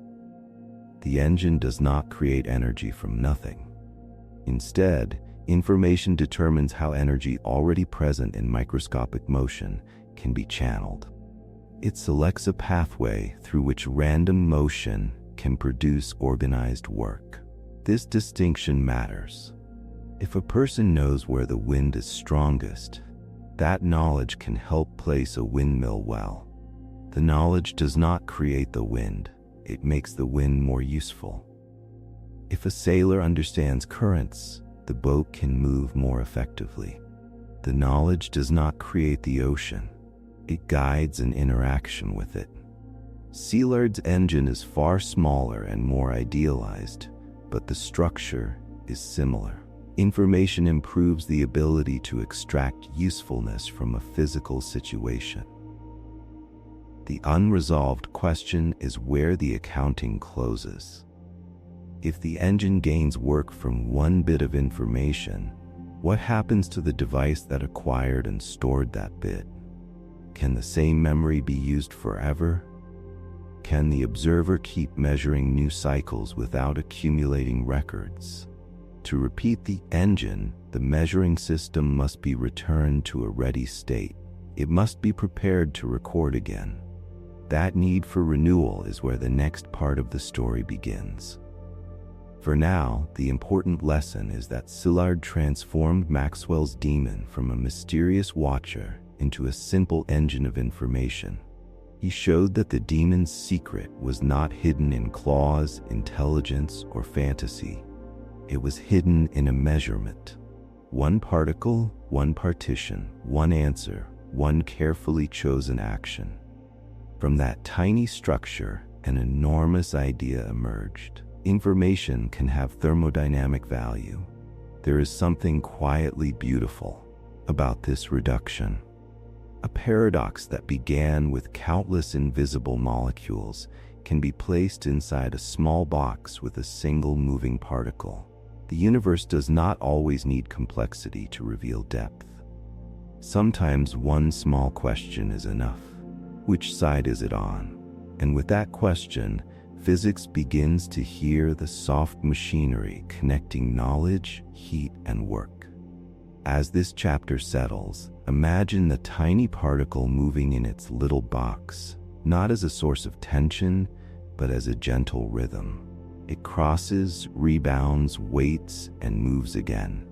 The engine does not create energy from nothing. Instead, information determines how energy already present in microscopic motion can be channeled. It selects a pathway through which random motion can produce organized work. This distinction matters. If a person knows where the wind is strongest, that knowledge can help place a windmill well. The knowledge does not create the wind, it makes the wind more useful. If a sailor understands currents, the boat can move more effectively. The knowledge does not create the ocean, it guides an interaction with it. Szilárd's engine is far smaller and more idealized, but the structure is similar. Information improves the ability to extract usefulness from a physical situation. The unresolved question is where the accounting closes. If the engine gains work from one bit of information, what happens to the device that acquired and stored that bit? Can the same memory be used forever? Can the observer keep measuring new cycles without accumulating records? To repeat the engine, the measuring system must be returned to a ready state. It must be prepared to record again. That need for renewal is where the next part of the story begins. For now, the important lesson is that Szilárd transformed Maxwell's demon from a mysterious watcher into a simple engine of information. He showed that the demon's secret was not hidden in claws, intelligence, or fantasy. It was hidden in a measurement. One particle, one partition, one answer, one carefully chosen action. From that tiny structure, an enormous idea emerged. Information can have thermodynamic value. There is something quietly beautiful about this reduction. A paradox that began with countless invisible molecules can be placed inside a small box with a single moving particle. The universe does not always need complexity to reveal depth. Sometimes one small question is enough. Which side is it on? And with that question, physics begins to hear the soft machinery connecting knowledge, heat, and work. As this chapter settles, imagine the tiny particle moving in its little box, not as a source of tension, but as a gentle rhythm. It crosses, rebounds, waits, and moves again.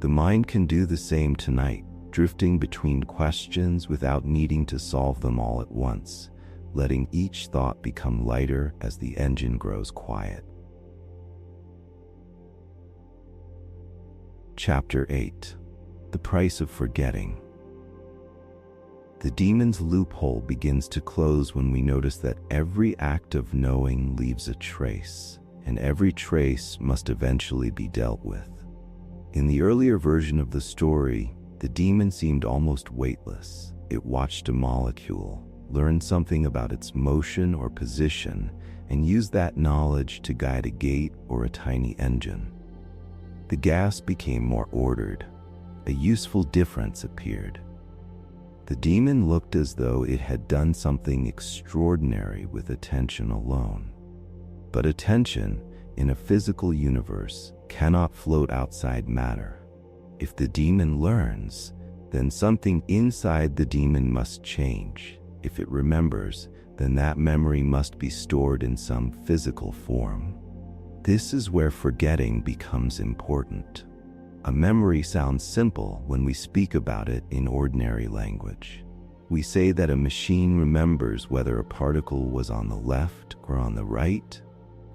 The mind can do the same tonight, drifting between questions without needing to solve them all at once, letting each thought become lighter as the engine grows quiet. Chapter 8. The Price of Forgetting. The demon's loophole begins to close when we notice that every act of knowing leaves a trace, and every trace must eventually be dealt with. In the earlier version of the story, the demon seemed almost weightless. It watched a molecule, learned something about its motion or position, and used that knowledge to guide a gate or a tiny engine. The gas became more ordered. A useful difference appeared. The demon looked as though it had done something extraordinary with attention alone. But attention, in a physical universe, cannot float outside matter. If the demon learns, then something inside the demon must change. If it remembers, then that memory must be stored in some physical form. This is where forgetting becomes important. A memory sounds simple when we speak about it in ordinary language. We say that a machine remembers whether a particle was on the left or on the right.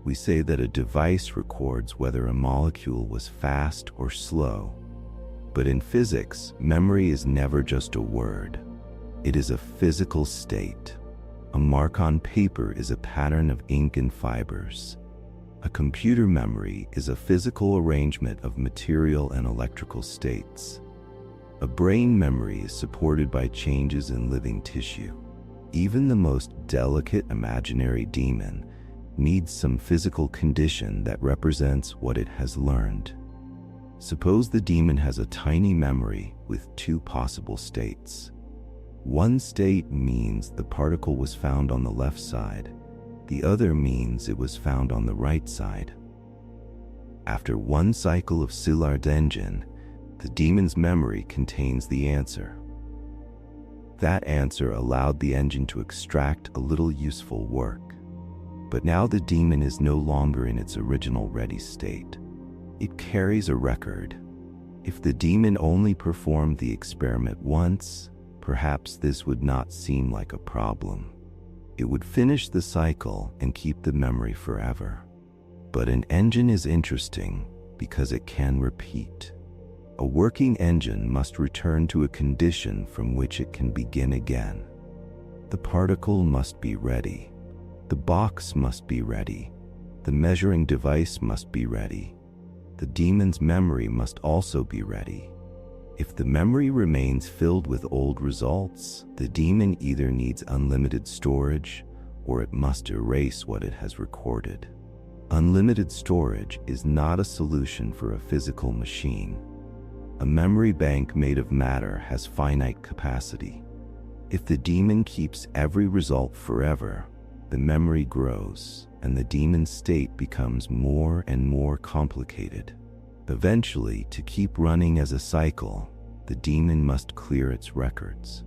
We say that a device records whether a molecule was fast or slow. But in physics, memory is never just a word. It is a physical state. A mark on paper is a pattern of ink and fibers. A computer memory is a physical arrangement of material and electrical states. A brain memory is supported by changes in living tissue. Even the most delicate imaginary demon needs some physical condition that represents what it has learned. Suppose the demon has a tiny memory with two possible states. One state means the particle was found on the left side. The other means it was found on the right side. After one cycle of Szilárd engine, the demon's memory contains the answer. That answer allowed the engine to extract a little useful work. But now the demon is no longer in its original ready state. It carries a record. If the demon only performed the experiment once, perhaps this would not seem like a problem. It would finish the cycle and keep the memory forever. But an engine is interesting because it can repeat. A working engine must return to a condition from which it can begin again. The particle must be ready. The box must be ready. The measuring device must be ready. The demon's memory must also be ready. If the memory remains filled with old results, the demon either needs unlimited storage or it must erase what it has recorded. Unlimited storage is not a solution for a physical machine. A memory bank made of matter has finite capacity. If the demon keeps every result forever, the memory grows and the demon's state becomes more and more complicated. Eventually, to keep running as a cycle, the demon must clear its records.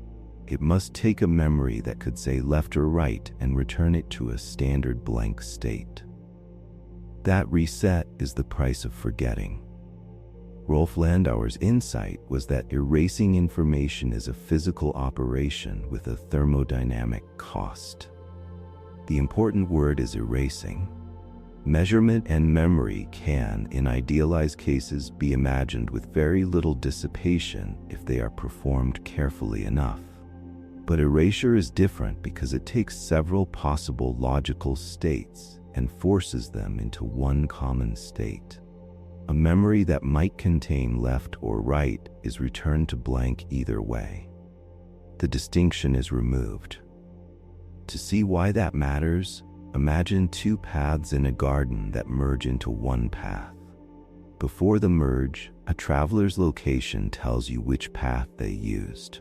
It must take a memory that could say left or right and return it to a standard blank state. That reset is the price of forgetting. Rolf Landauer's insight was that erasing information is a physical operation with a thermodynamic cost. The important word is erasing. Measurement and memory can, in idealized cases, be imagined with very little dissipation if they are performed carefully enough. But erasure is different because it takes several possible logical states and forces them into one common state. A memory that might contain left or right is returned to blank either way. The distinction is removed. To see why that matters, imagine two paths in a garden that merge into one path. Before the merge, a traveler's location tells you which path they used.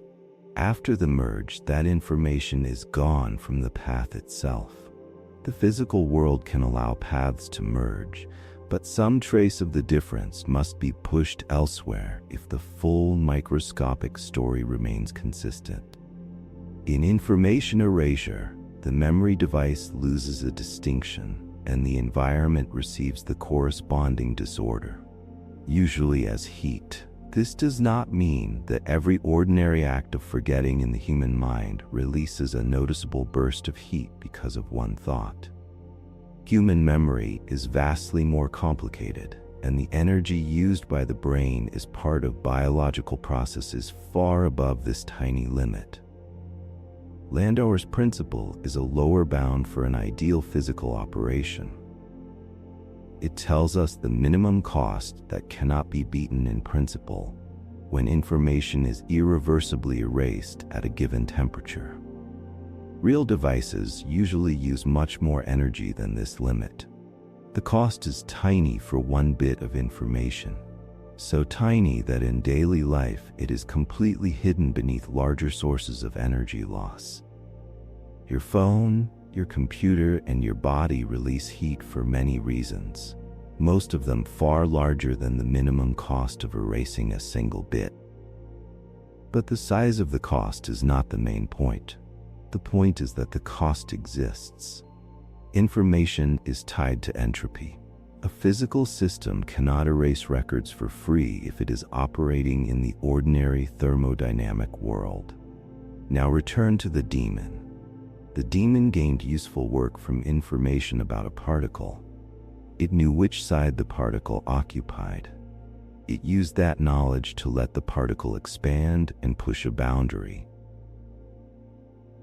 After the merge, that information is gone from the path itself. The physical world can allow paths to merge, but some trace of the difference must be pushed elsewhere if the full microscopic story remains consistent. In information erasure, the memory device loses a distinction and the environment receives the corresponding disorder, usually as heat. This does not mean that every ordinary act of forgetting in the human mind releases a noticeable burst of heat because of one thought. Human memory is vastly more complicated, and the energy used by the brain is part of biological processes far above this tiny limit. Landauer's principle is a lower bound for an ideal physical operation. It tells us the minimum cost that cannot be beaten in principle when information is irreversibly erased at a given temperature. Real devices usually use much more energy than this limit. The cost is tiny for one bit of information, so tiny that in daily life it is completely hidden beneath larger sources of energy loss. Your phone, your computer, and your body release heat for many reasons, most of them far larger than the minimum cost of erasing a single bit. But the size of the cost is not the main point. The point is that the cost exists. Information is tied to entropy. A physical system cannot erase records for free if it is operating in the ordinary thermodynamic world. Now return to the demon. The demon gained useful work from information about a particle. It knew which side the particle occupied. It used that knowledge to let the particle expand and push a boundary.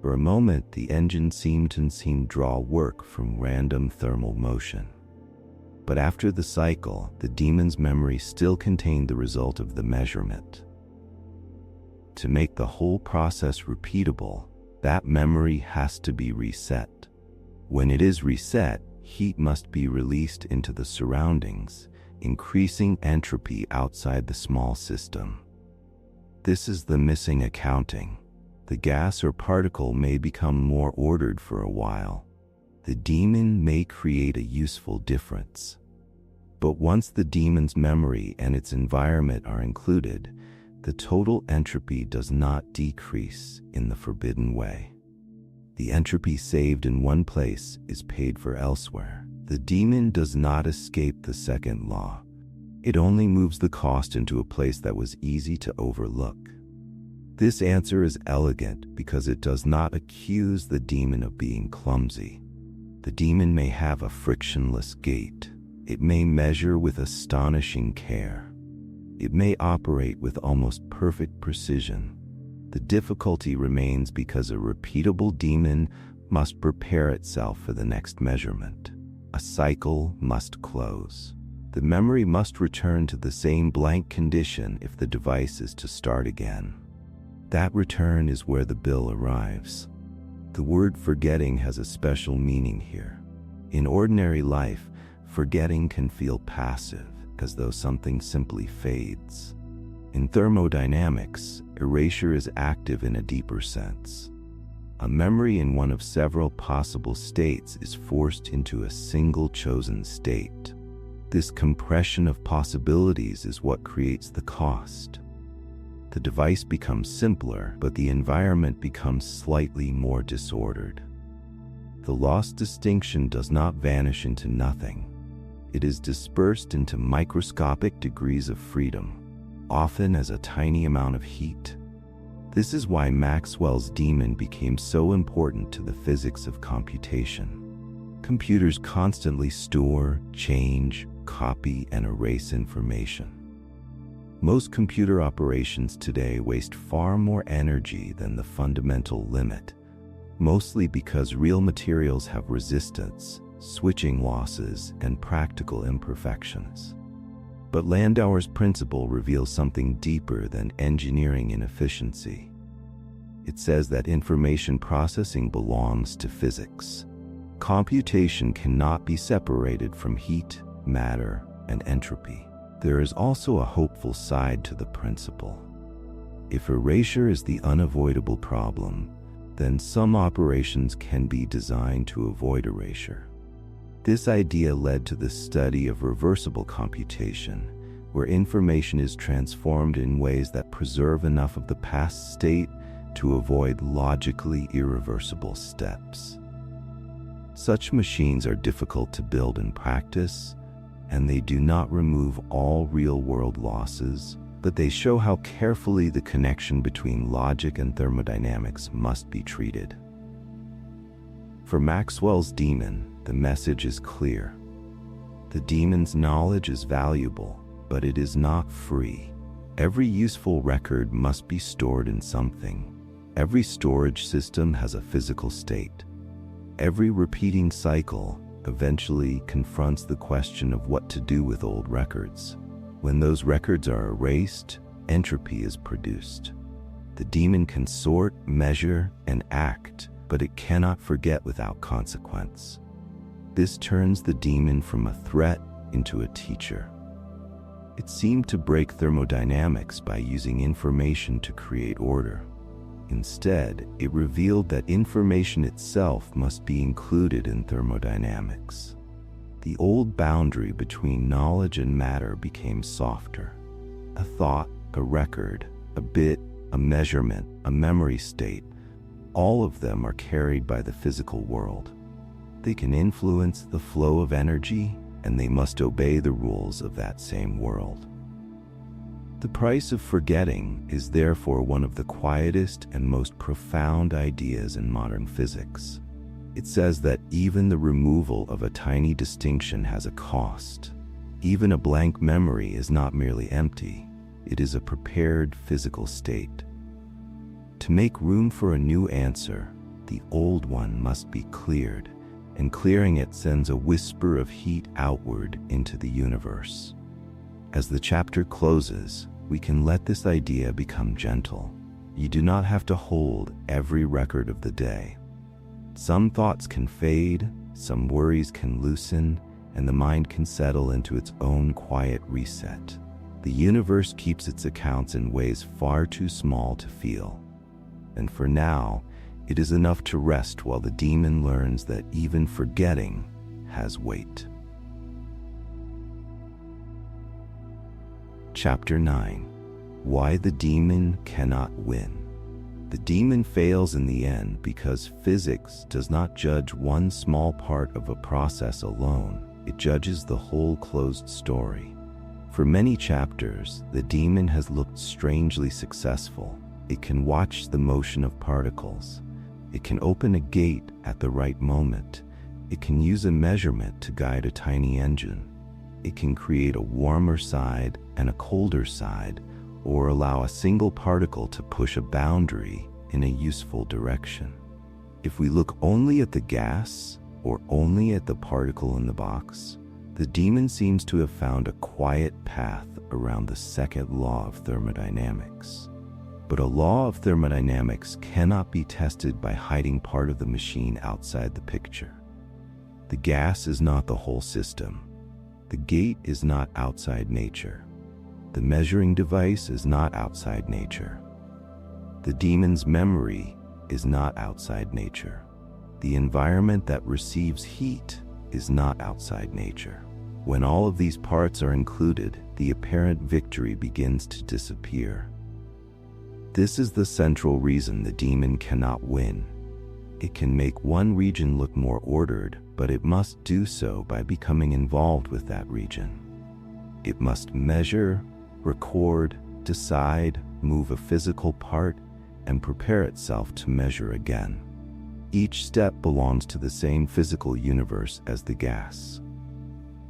For a moment, the engine seemed to draw work from random thermal motion. But after the cycle, the demon's memory still contained the result of the measurement. To make the whole process repeatable, that memory has to be reset. When it is reset, heat must be released into the surroundings, increasing entropy outside the small system. This is the missing accounting. The gas or particle may become more ordered for a while. The demon may create a useful difference. But once the demon's memory and its environment are included, the total entropy does not decrease in the forbidden way. The entropy saved in one place is paid for elsewhere. The demon does not escape the second law. It only moves the cost into a place that was easy to overlook. This answer is elegant because it does not accuse the demon of being clumsy. The demon may have a frictionless gait. It may measure with astonishing care. It may operate with almost perfect precision. The difficulty remains because a repeatable demon must prepare itself for the next measurement. A cycle must close. The memory must return to the same blank condition if the device is to start again. That return is where the bill arrives. The word forgetting has a special meaning here. In ordinary life, forgetting can feel passive, as though something simply fades. In thermodynamics, erasure is active in a deeper sense. A memory in one of several possible states is forced into a single chosen state. This compression of possibilities is what creates the cost. The device becomes simpler, but the environment becomes slightly more disordered. The lost distinction does not vanish into nothing. It is dispersed into microscopic degrees of freedom, often as a tiny amount of heat. This is why Maxwell's demon became so important to the physics of computation. Computers constantly store, change, copy, and erase information. Most computer operations today waste far more energy than the fundamental limit, mostly because real materials have resistance, switching losses, and practical imperfections. But Landauer's principle reveals something deeper than engineering inefficiency. It says that information processing belongs to physics. Computation cannot be separated from heat, matter, and entropy. There is also a hopeful side to the principle. If erasure is the unavoidable problem, then some operations can be designed to avoid erasure. This idea led to the study of reversible computation, where information is transformed in ways that preserve enough of the past state to avoid logically irreversible steps. Such machines are difficult to build in practice, and they do not remove all real-world losses, but they show how carefully the connection between logic and thermodynamics must be treated. For Maxwell's demon, the message is clear. The demon's knowledge is valuable, but it is not free. Every useful record must be stored in something. Every storage system has a physical state. Every repeating cycle eventually confronts the question of what to do with old records. When those records are erased, entropy is produced. The demon can sort, measure, and act, but it cannot forget without consequence. This turns the demon from a threat into a teacher. It seemed to break thermodynamics by using information to create order. Instead, it revealed that information itself must be included in thermodynamics. The old boundary between knowledge and matter became softer. A thought, a record, a bit, a measurement, a memory state, all of them are carried by the physical world. They can influence the flow of energy, and they must obey the rules of that same world. The price of forgetting is therefore one of the quietest and most profound ideas in modern physics. It says that even the removal of a tiny distinction has a cost. Even a blank memory is not merely empty, it is a prepared physical state. To make room for a new answer, the old one must be cleared, and clearing it sends a whisper of heat outward into the universe. As the chapter closes, we can let this idea become gentle. You do not have to hold every record of the day. Some thoughts can fade, some worries can loosen, and the mind can settle into its own quiet reset. The universe keeps its accounts in ways far too small to feel. And for now, it is enough to rest while the demon learns that even forgetting has weight. Chapter 9. Why the demon cannot win. The demon fails in the end because physics does not judge one small part of a process alone. It judges the whole closed story. For many chapters, the demon has looked strangely successful. It can watch the motion of particles. It can open a gate at the right moment. It can use a measurement to guide a tiny engine. It can create a warmer side and a colder side, or allow a single particle to push a boundary in a useful direction. If we look only at the gas, or only at the particle in the box, The demon seems to have found a quiet path around the second law of thermodynamics. But a law of thermodynamics cannot be tested by hiding part of the machine outside the picture. The gas is not the whole system. The gate is not outside nature. The measuring device is not outside nature. The demon's memory is not outside nature. The environment that receives heat is not outside nature. When all of these parts are included, the apparent victory begins to disappear. This is the central reason the demon cannot win. It can make one region look more ordered, but it must do so by becoming involved with that region. It must measure, record, decide, move a physical part, and prepare itself to measure again. Each step belongs to the same physical universe as the gas.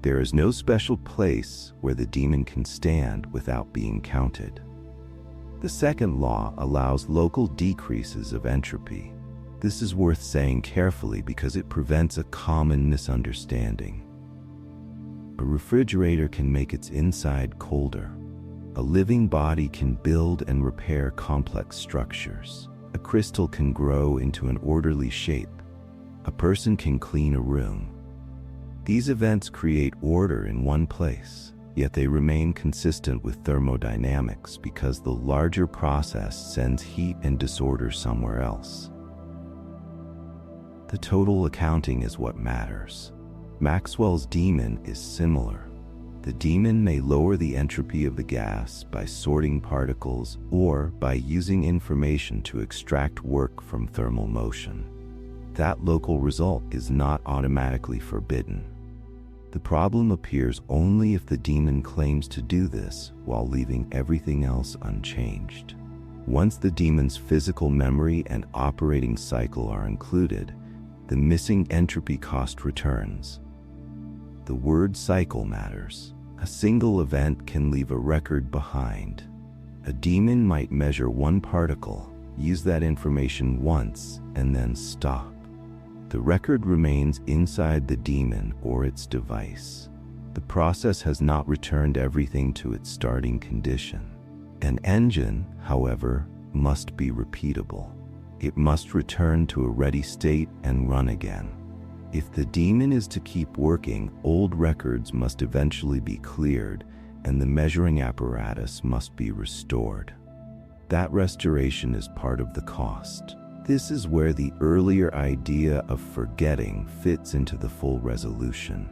There is no special place where the demon can stand without being counted. The second law allows local decreases of entropy. This is worth saying carefully because it prevents a common misunderstanding. A refrigerator can make its inside colder. A living body can build and repair complex structures. A crystal can grow into an orderly shape. A person can clean a room. These events create order in one place, yet they remain consistent with thermodynamics because the larger process sends heat and disorder somewhere else. The total accounting is what matters. Maxwell's demon is similar. The demon may lower the entropy of the gas by sorting particles or by using information to extract work from thermal motion. That local result is not automatically forbidden. The problem appears only if the demon claims to do this while leaving everything else unchanged. Once the demon's physical memory and operating cycle are included, the missing entropy cost returns. The word cycle matters. A single event can leave a record behind. A demon might measure one particle, use that information once, and then stop. The record remains inside the demon or its device. The process has not returned everything to its starting condition. An engine, however, must be repeatable. It must return to a ready state and run again. If the demon is to keep working, old records must eventually be cleared, and the measuring apparatus must be restored. That restoration is part of the cost. This is where the earlier idea of forgetting fits into the full resolution.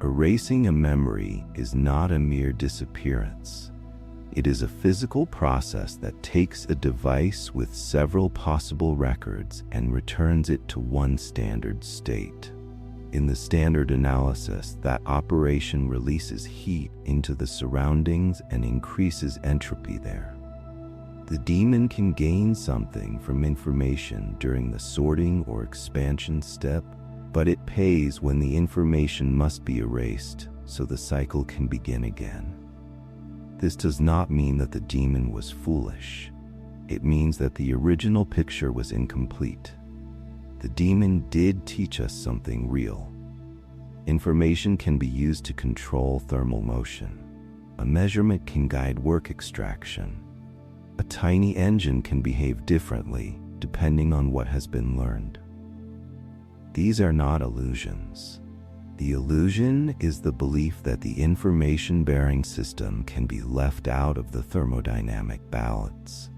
Erasing a memory is not a mere disappearance. It is a physical process that takes a device with several possible records and returns it to one standard state. In the standard analysis, that operation releases heat into the surroundings and increases entropy there. The demon can gain something from information during the sorting or expansion step, but it pays when the information must be erased so the cycle can begin again. This does not mean that the demon was foolish. It means that the original picture was incomplete. The demon did teach us something real. Information can be used to control thermal motion. A measurement can guide work extraction. A tiny engine can behave differently depending on what has been learned. These are not illusions. The illusion is the belief that the information-bearing system can be left out of the thermodynamic balance.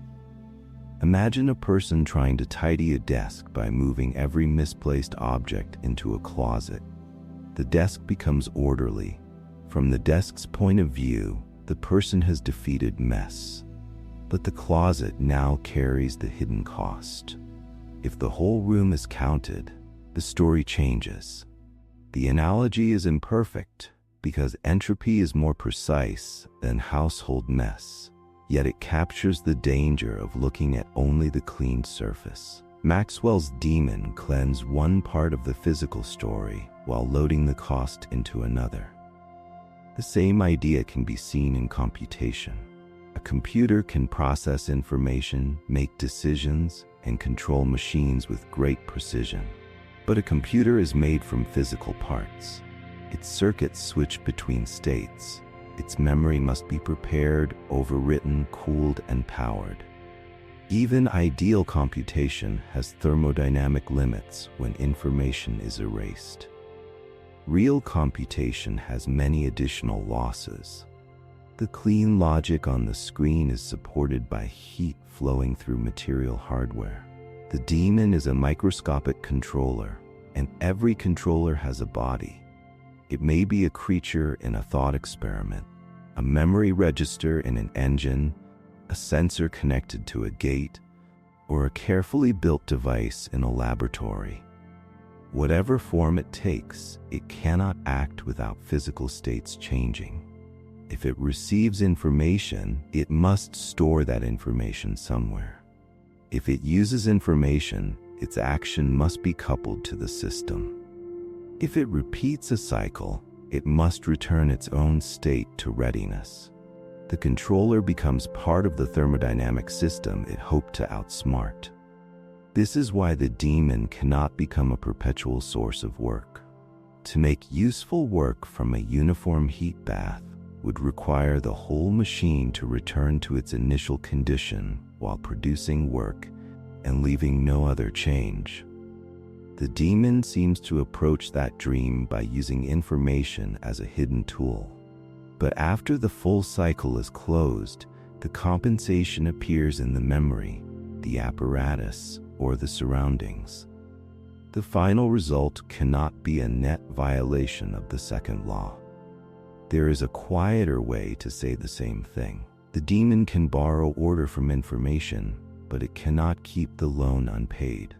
Imagine a person trying to tidy a desk by moving every misplaced object into a closet. The desk becomes orderly. From the desk's point of view, the person has defeated mess. But the closet now carries the hidden cost. If the whole room is counted, the story changes. The analogy is imperfect because entropy is more precise than household mess, yet it captures the danger of looking at only the clean surface. Maxwell's demon cleansed one part of the physical story while loading the cost into another. The same idea can be seen in computation. A computer can process information, make decisions, and control machines with great precision. But a computer is made from physical parts. Its circuits switch between states. Its memory must be prepared, overwritten, cooled, and powered. Even ideal computation has thermodynamic limits when information is erased. Real computation has many additional losses. The clean logic on the screen is supported by heat flowing through material hardware. The daemon is a microscopic controller, and every controller has a body. It may be a creature in a thought experiment, a memory register in an engine, a sensor connected to a gate, or a carefully built device in a laboratory. Whatever form it takes, it cannot act without physical states changing. If it receives information, it must store that information somewhere. If it uses information, its action must be coupled to the system. If it repeats a cycle, it must return its own state to readiness. The controller becomes part of the thermodynamic system it hoped to outsmart. This is why the daemon cannot become a perpetual source of work. To make useful work from a uniform heat bath would require the whole machine to return to its initial condition while producing work and leaving no other change. The daemon seems to approach that dream by using information as a hidden tool. But after the full cycle is closed, the compensation appears in the memory, the apparatus, or the surroundings. The final result cannot be a net violation of the second law. There is a quieter way to say the same thing. The daemon can borrow order from information, but it cannot keep the loan unpaid.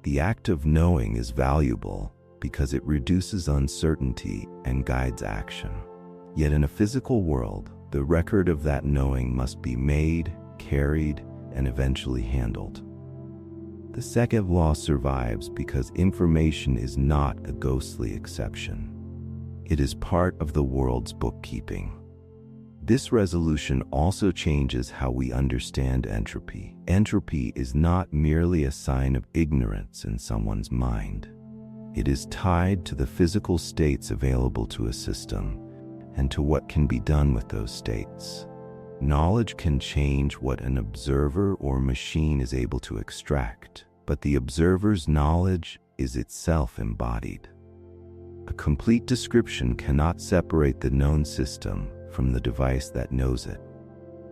The act of knowing is valuable because it reduces uncertainty and guides action. Yet in a physical world, the record of that knowing must be made, carried, and eventually handled. The second law survives because information is not a ghostly exception. It is part of the world's bookkeeping. This resolution also changes how we understand entropy. Entropy is not merely a sign of ignorance in someone's mind. It is tied to the physical states available to a system and to what can be done with those states. Knowledge can change what an observer or machine is able to extract, but the observer's knowledge is itself embodied. A complete description cannot separate the known system from the device that knows it.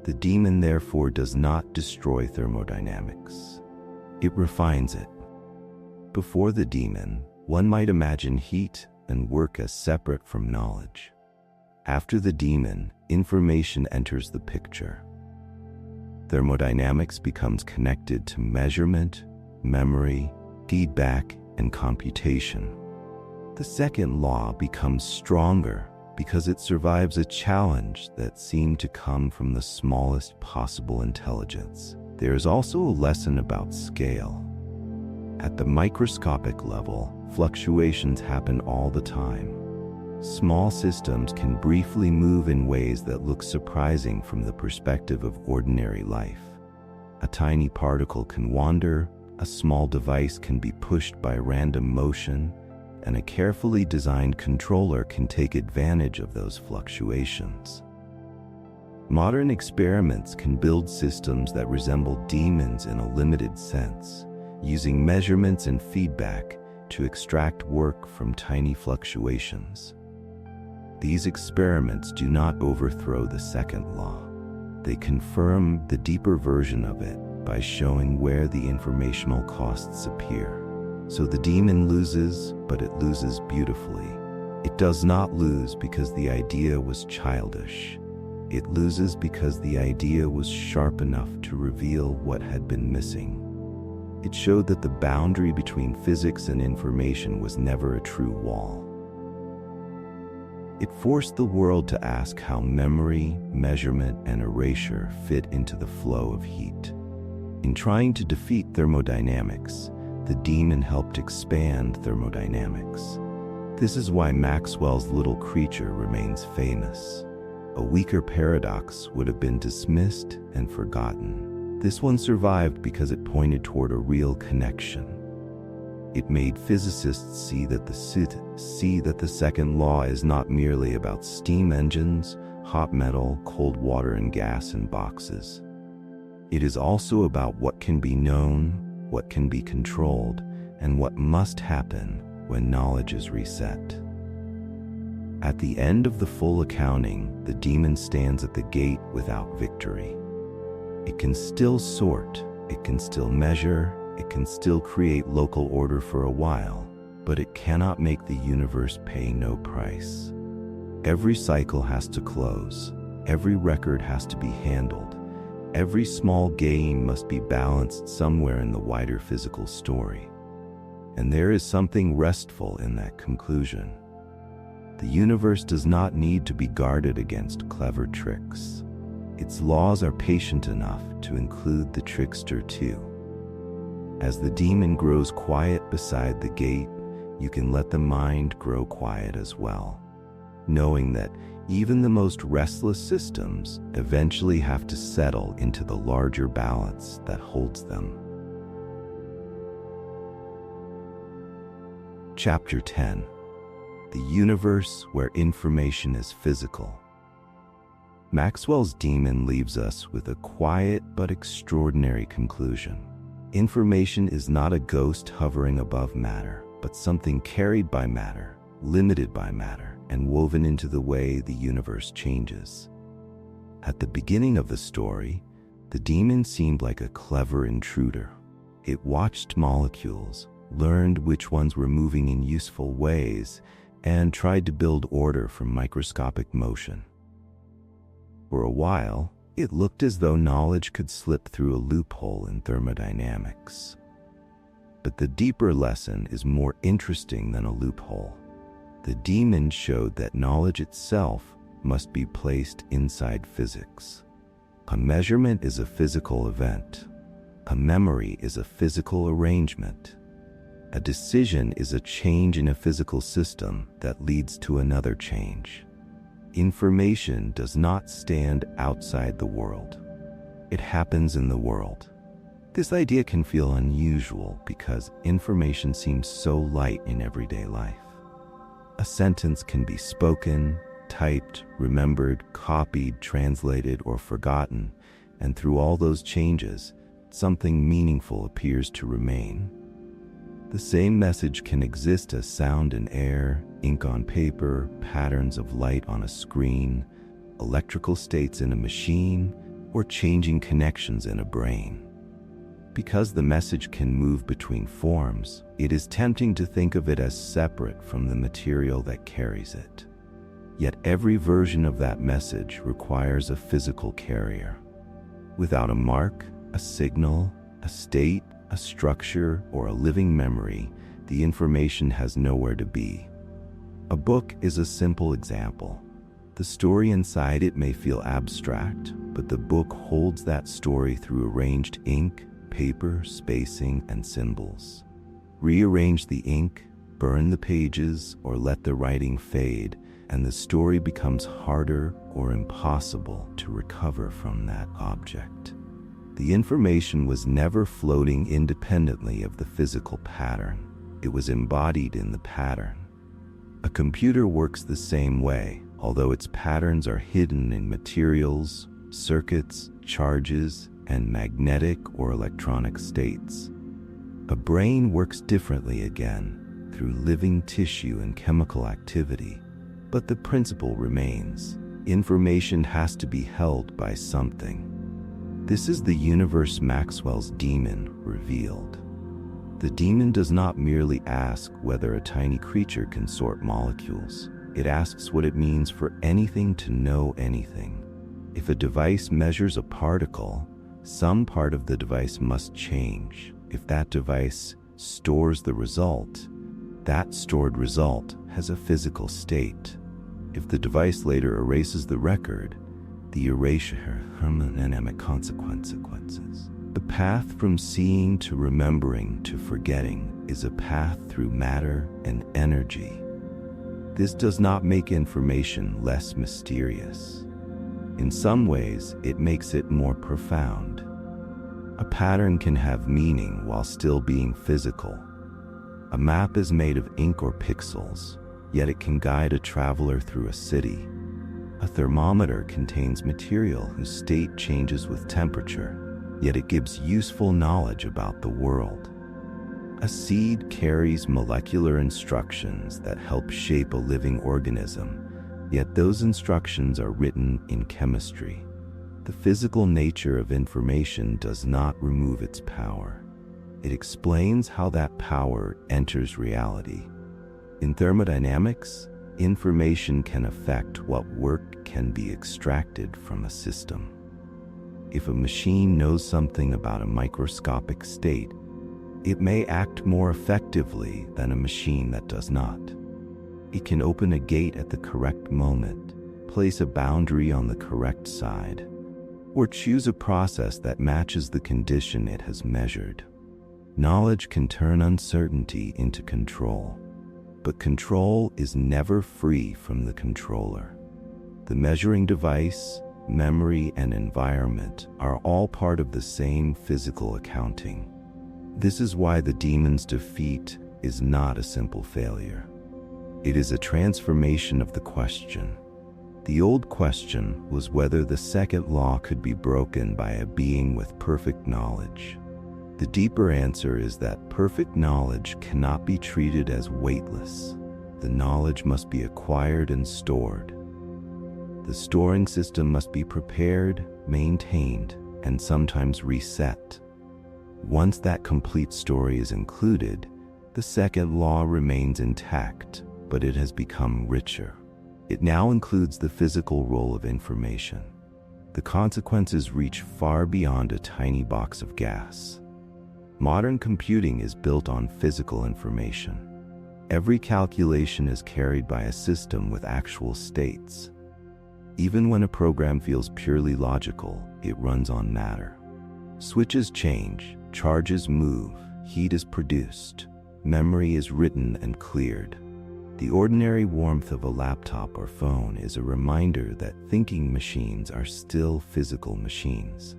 The daemon therefore does not destroy thermodynamics. It refines it. Before the daemon, one might imagine heat and work as separate from knowledge. After the daemon, information enters the picture. Thermodynamics becomes connected to measurement, memory, feedback, and computation. The second law becomes stronger because it survives a challenge that seemed to come from the smallest possible intelligence. There is also a lesson about scale. At the microscopic level, fluctuations happen all the time. Small systems can briefly move in ways that look surprising from the perspective of ordinary life. A tiny particle can wander, a small device can be pushed by random motion, and a carefully designed controller can take advantage of those fluctuations. Modern experiments can build systems that resemble daemons in a limited sense, using measurements and feedback to extract work from tiny fluctuations. These experiments do not overthrow the second law. They confirm the deeper version of it by showing where the informational costs appear. So the daemon loses, but it loses beautifully. It does not lose because the idea was childish. It loses because the idea was sharp enough to reveal what had been missing. It showed that the boundary between physics and information was never a true wall. It forced the world to ask how memory, measurement, and erasure fit into the flow of heat. In trying to defeat thermodynamics, the daemon helped expand thermodynamics. This is why Maxwell's little creature remains famous. A weaker paradox would have been dismissed and forgotten. This one survived because it pointed toward a real connection. It made physicists see that the second law is not merely about steam engines, hot metal, cold water, and gas in boxes. It is also about what can be known, what can be controlled, and what must happen when knowledge is reset. At the end of the full accounting, the demon stands at the gate without victory. It can still sort, it can still measure, it can still create local order for a while, but it cannot make the universe pay no price. Every cycle has to close, every record has to be handled, every small game must be balanced somewhere in the wider physical story. And there is something restful in that conclusion. The universe does not need to be guarded against clever tricks. Its laws are patient enough to include the trickster too. As the demon grows quiet beside the gate, you can let the mind grow quiet as well, knowing that even the most restless systems eventually have to settle into the larger balance that holds them. Chapter 10. The Universe Where Information is Physical. Maxwell's demon leaves us with a quiet but extraordinary conclusion. Information is not a ghost hovering above matter, but something carried by matter, limited by matter, and woven into the way the universe changes. At the beginning of the story, the demon seemed like a clever intruder. It watched molecules, learned which ones were moving in useful ways, and tried to build order from microscopic motion. For a while, it looked as though knowledge could slip through a loophole in thermodynamics. But the deeper lesson is more interesting than a loophole. The demon showed that knowledge itself must be placed inside physics. A measurement is a physical event. A memory is a physical arrangement. A decision is a change in a physical system that leads to another change. Information does not stand outside the world. It happens in the world. This idea can feel unusual because information seems so light in everyday life. A sentence can be spoken, typed, remembered, copied, translated, or forgotten, and through all those changes, something meaningful appears to remain. The same message can exist as sound in air, ink on paper, patterns of light on a screen, electrical states in a machine, or changing connections in a brain. Because the message can move between forms, it is tempting to think of it as separate from the material that carries it. Yet every version of that message requires a physical carrier. Without a mark, a signal, a state, a structure, or a living memory, the information has nowhere to be. A book is a simple example. The story inside it may feel abstract, but the book holds that story through arranged ink, paper, spacing, and symbols. Rearrange the ink, burn the pages, or let the writing fade, and the story becomes harder or impossible to recover from that object. The information was never floating independently of the physical pattern. It was embodied in the pattern. A computer works the same way, although its patterns are hidden in materials, circuits, charges, and magnetic or electronic states. A brain works differently again, through living tissue and chemical activity, but the principle remains. Information has to be held by something. This is the universe Maxwell's demon revealed. The demon does not merely ask whether a tiny creature can sort molecules. It asks what it means for anything to know anything. If a device measures a particle, some part of the device must change. If that device stores the result, that stored result has a physical state. If the device later erases the record, the erasure has thermodynamic consequences. The path from seeing to remembering to forgetting is a path through matter and energy. This does not make information less mysterious. In some ways, it makes it more profound. A pattern can have meaning while still being physical. A map is made of ink or pixels, yet it can guide a traveler through a city. A thermometer contains material whose state changes with temperature, yet it gives useful knowledge about the world. A seed carries molecular instructions that help shape a living organism, yet those instructions are written in chemistry. The physical nature of information does not remove its power. It explains how that power enters reality. In thermodynamics, information can affect what work can be extracted from a system. If a machine knows something about a microscopic state, it may act more effectively than a machine that does not. It can open a gate at the correct moment, place a boundary on the correct side, or choose a process that matches the condition it has measured. Knowledge can turn uncertainty into control, but control is never free from the controller. The measuring device, memory, and environment are all part of the same physical accounting. This is why the demon's defeat is not a simple failure. It is a transformation of the question. The old question was whether the second law could be broken by a being with perfect knowledge. The deeper answer is that perfect knowledge cannot be treated as weightless. The knowledge must be acquired and stored. The storing system must be prepared, maintained, and sometimes reset. Once that complete story is included, the second law remains intact, but it has become richer. It now includes the physical role of information. The consequences reach far beyond a tiny box of gas. Modern computing is built on physical information. Every calculation is carried by a system with actual states. Even when a program feels purely logical, it runs on matter. Switches change, charges move, heat is produced, memory is written and cleared. The ordinary warmth of a laptop or phone is a reminder that thinking machines are still physical machines.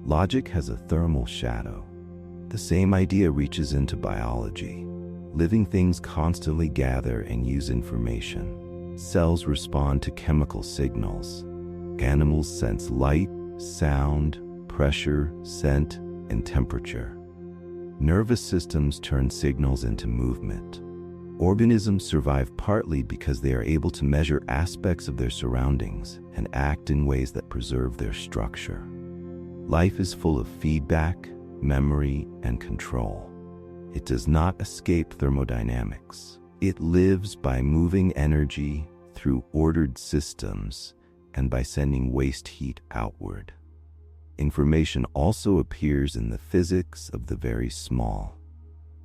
Logic has a thermal shadow. The same idea reaches into biology. Living things constantly gather and use information. Cells respond to chemical signals. Animals sense light, sound, pressure, scent, and temperature. Nervous systems turn signals into movement. Organisms survive partly because they are able to measure aspects of their surroundings and act in ways that preserve their structure. Life is full of feedback, memory, and control. It does not escape thermodynamics. It lives by moving energy through ordered systems and by sending waste heat outward. Information also appears in the physics of the very small.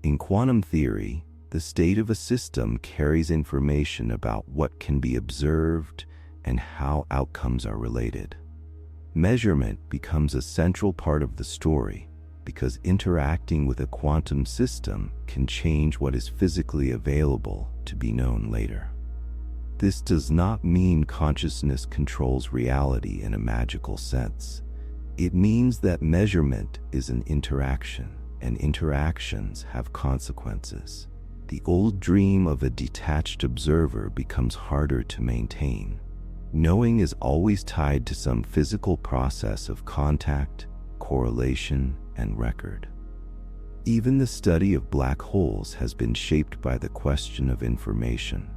In quantum theory, the state of a system carries information about what can be observed and how outcomes are related. Measurement becomes a central part of the story because interacting with a quantum system can change what is physically available to be known later. This does not mean consciousness controls reality in a magical sense. It means that measurement is an interaction, and interactions have consequences. The old dream of a detached observer becomes harder to maintain. Knowing is always tied to some physical process of contact, correlation, and record. Even the study of black holes has been shaped by the question of information.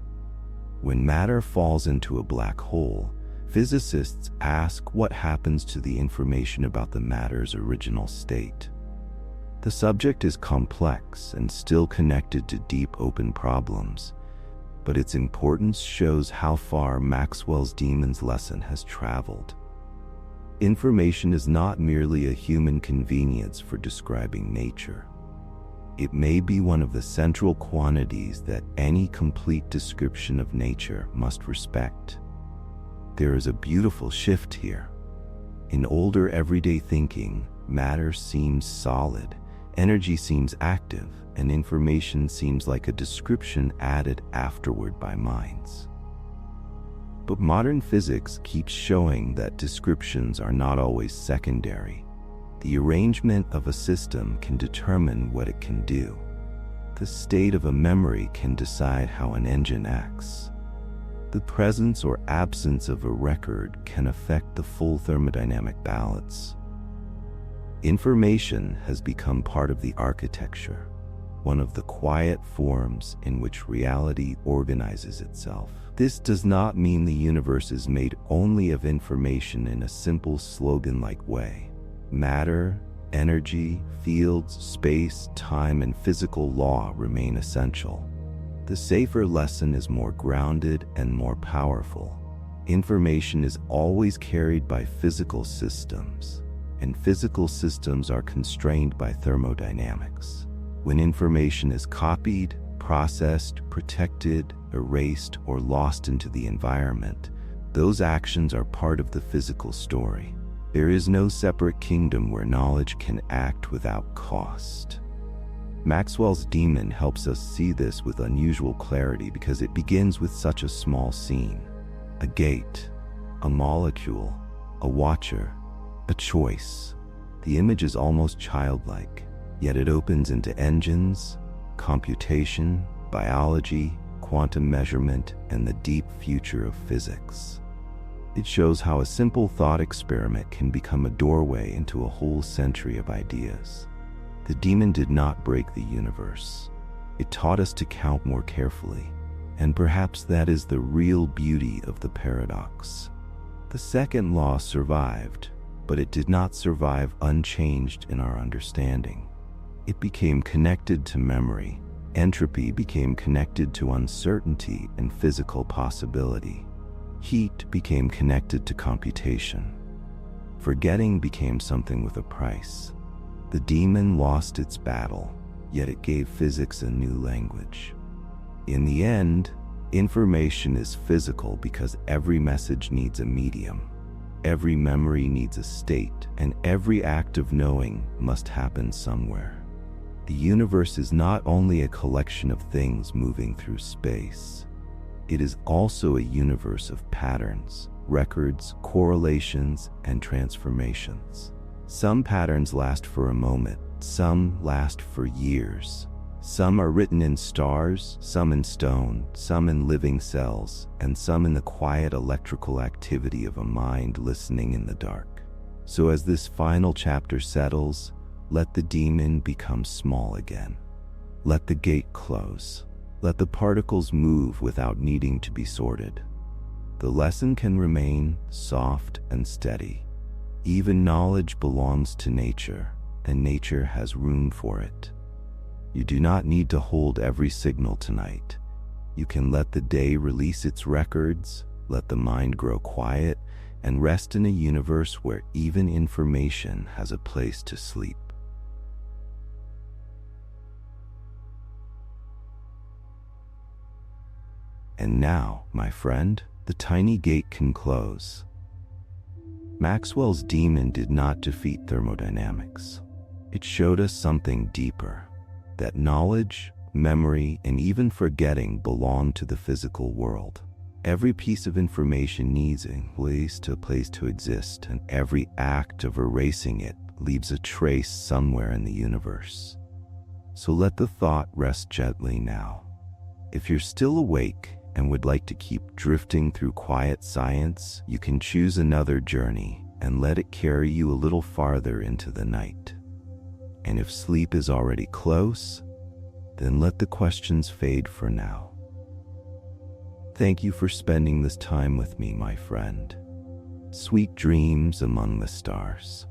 When matter falls into a black hole, physicists ask what happens to the information about the matter's original state. The subject is complex and still connected to deep open problems, but its importance shows how far Maxwell's demon's lesson has traveled. Information is not merely a human convenience for describing nature. It may be one of the central quantities that any complete description of nature must respect. There is a beautiful shift here. In older everyday thinking, matter seems solid, energy seems active, and information seems like a description added afterward by minds. But modern physics keeps showing that descriptions are not always secondary. The arrangement of a system can determine what it can do. The state of a memory can decide how an engine acts. The presence or absence of a record can affect the full thermodynamic balance. Information has become part of the architecture, one of the quiet forms in which reality organizes itself. This does not mean the universe is made only of information in a simple slogan-like way. Matter, energy, fields, space, time, and physical law remain essential. The safer lesson is more grounded and more powerful. Information is always carried by physical systems, and physical systems are constrained by thermodynamics. When information is copied, processed, protected, erased, or lost into the environment, those actions are part of the physical story. There is no separate kingdom where knowledge can act without cost. Maxwell's demon helps us see this with unusual clarity because it begins with such a small scene. A gate, a molecule, a watcher, a choice. The image is almost childlike, yet it opens into engines, computation, biology, quantum measurement, and the deep future of physics. It shows how a simple thought experiment can become a doorway into a whole century of ideas. The demon did not break the universe. It taught us to count more carefully, and perhaps that is the real beauty of the paradox. The second law survived, but it did not survive unchanged in our understanding. It became connected to memory. Entropy became connected to uncertainty and physical possibility. Heat became connected to computation. Forgetting became something with a price. The demon lost its battle, yet it gave physics a new language. In the end, information is physical because every message needs a medium. Every memory needs a state, and every act of knowing must happen somewhere. The universe is not only a collection of things moving through space. It is also a universe of patterns, records, correlations, and transformations. Some patterns last for a moment, some last for years. Some are written in stars, some in stone, some in living cells, and some in the quiet electrical activity of a mind listening in the dark. So as this final chapter settles, let the demon become small again. Let the gate close. Let the particles move without needing to be sorted. The lesson can remain soft and steady. Even knowledge belongs to nature, and nature has room for it. You do not need to hold every signal tonight. You can let the day release its records, let the mind grow quiet, and rest in a universe where even information has a place to sleep. And now, my friend, the tiny gate can close. Maxwell's demon did not defeat thermodynamics. It showed us something deeper, that knowledge, memory, and even forgetting belong to the physical world. Every piece of information needs a place to exist, and every act of erasing it leaves a trace somewhere in the universe. So let the thought rest gently now. If you're still awake and would like to keep drifting through quiet science, you can choose another journey and let it carry you a little farther into the night. And if sleep is already close, then let the questions fade for now. Thank you for spending this time with me, my friend. Sweet dreams among the stars.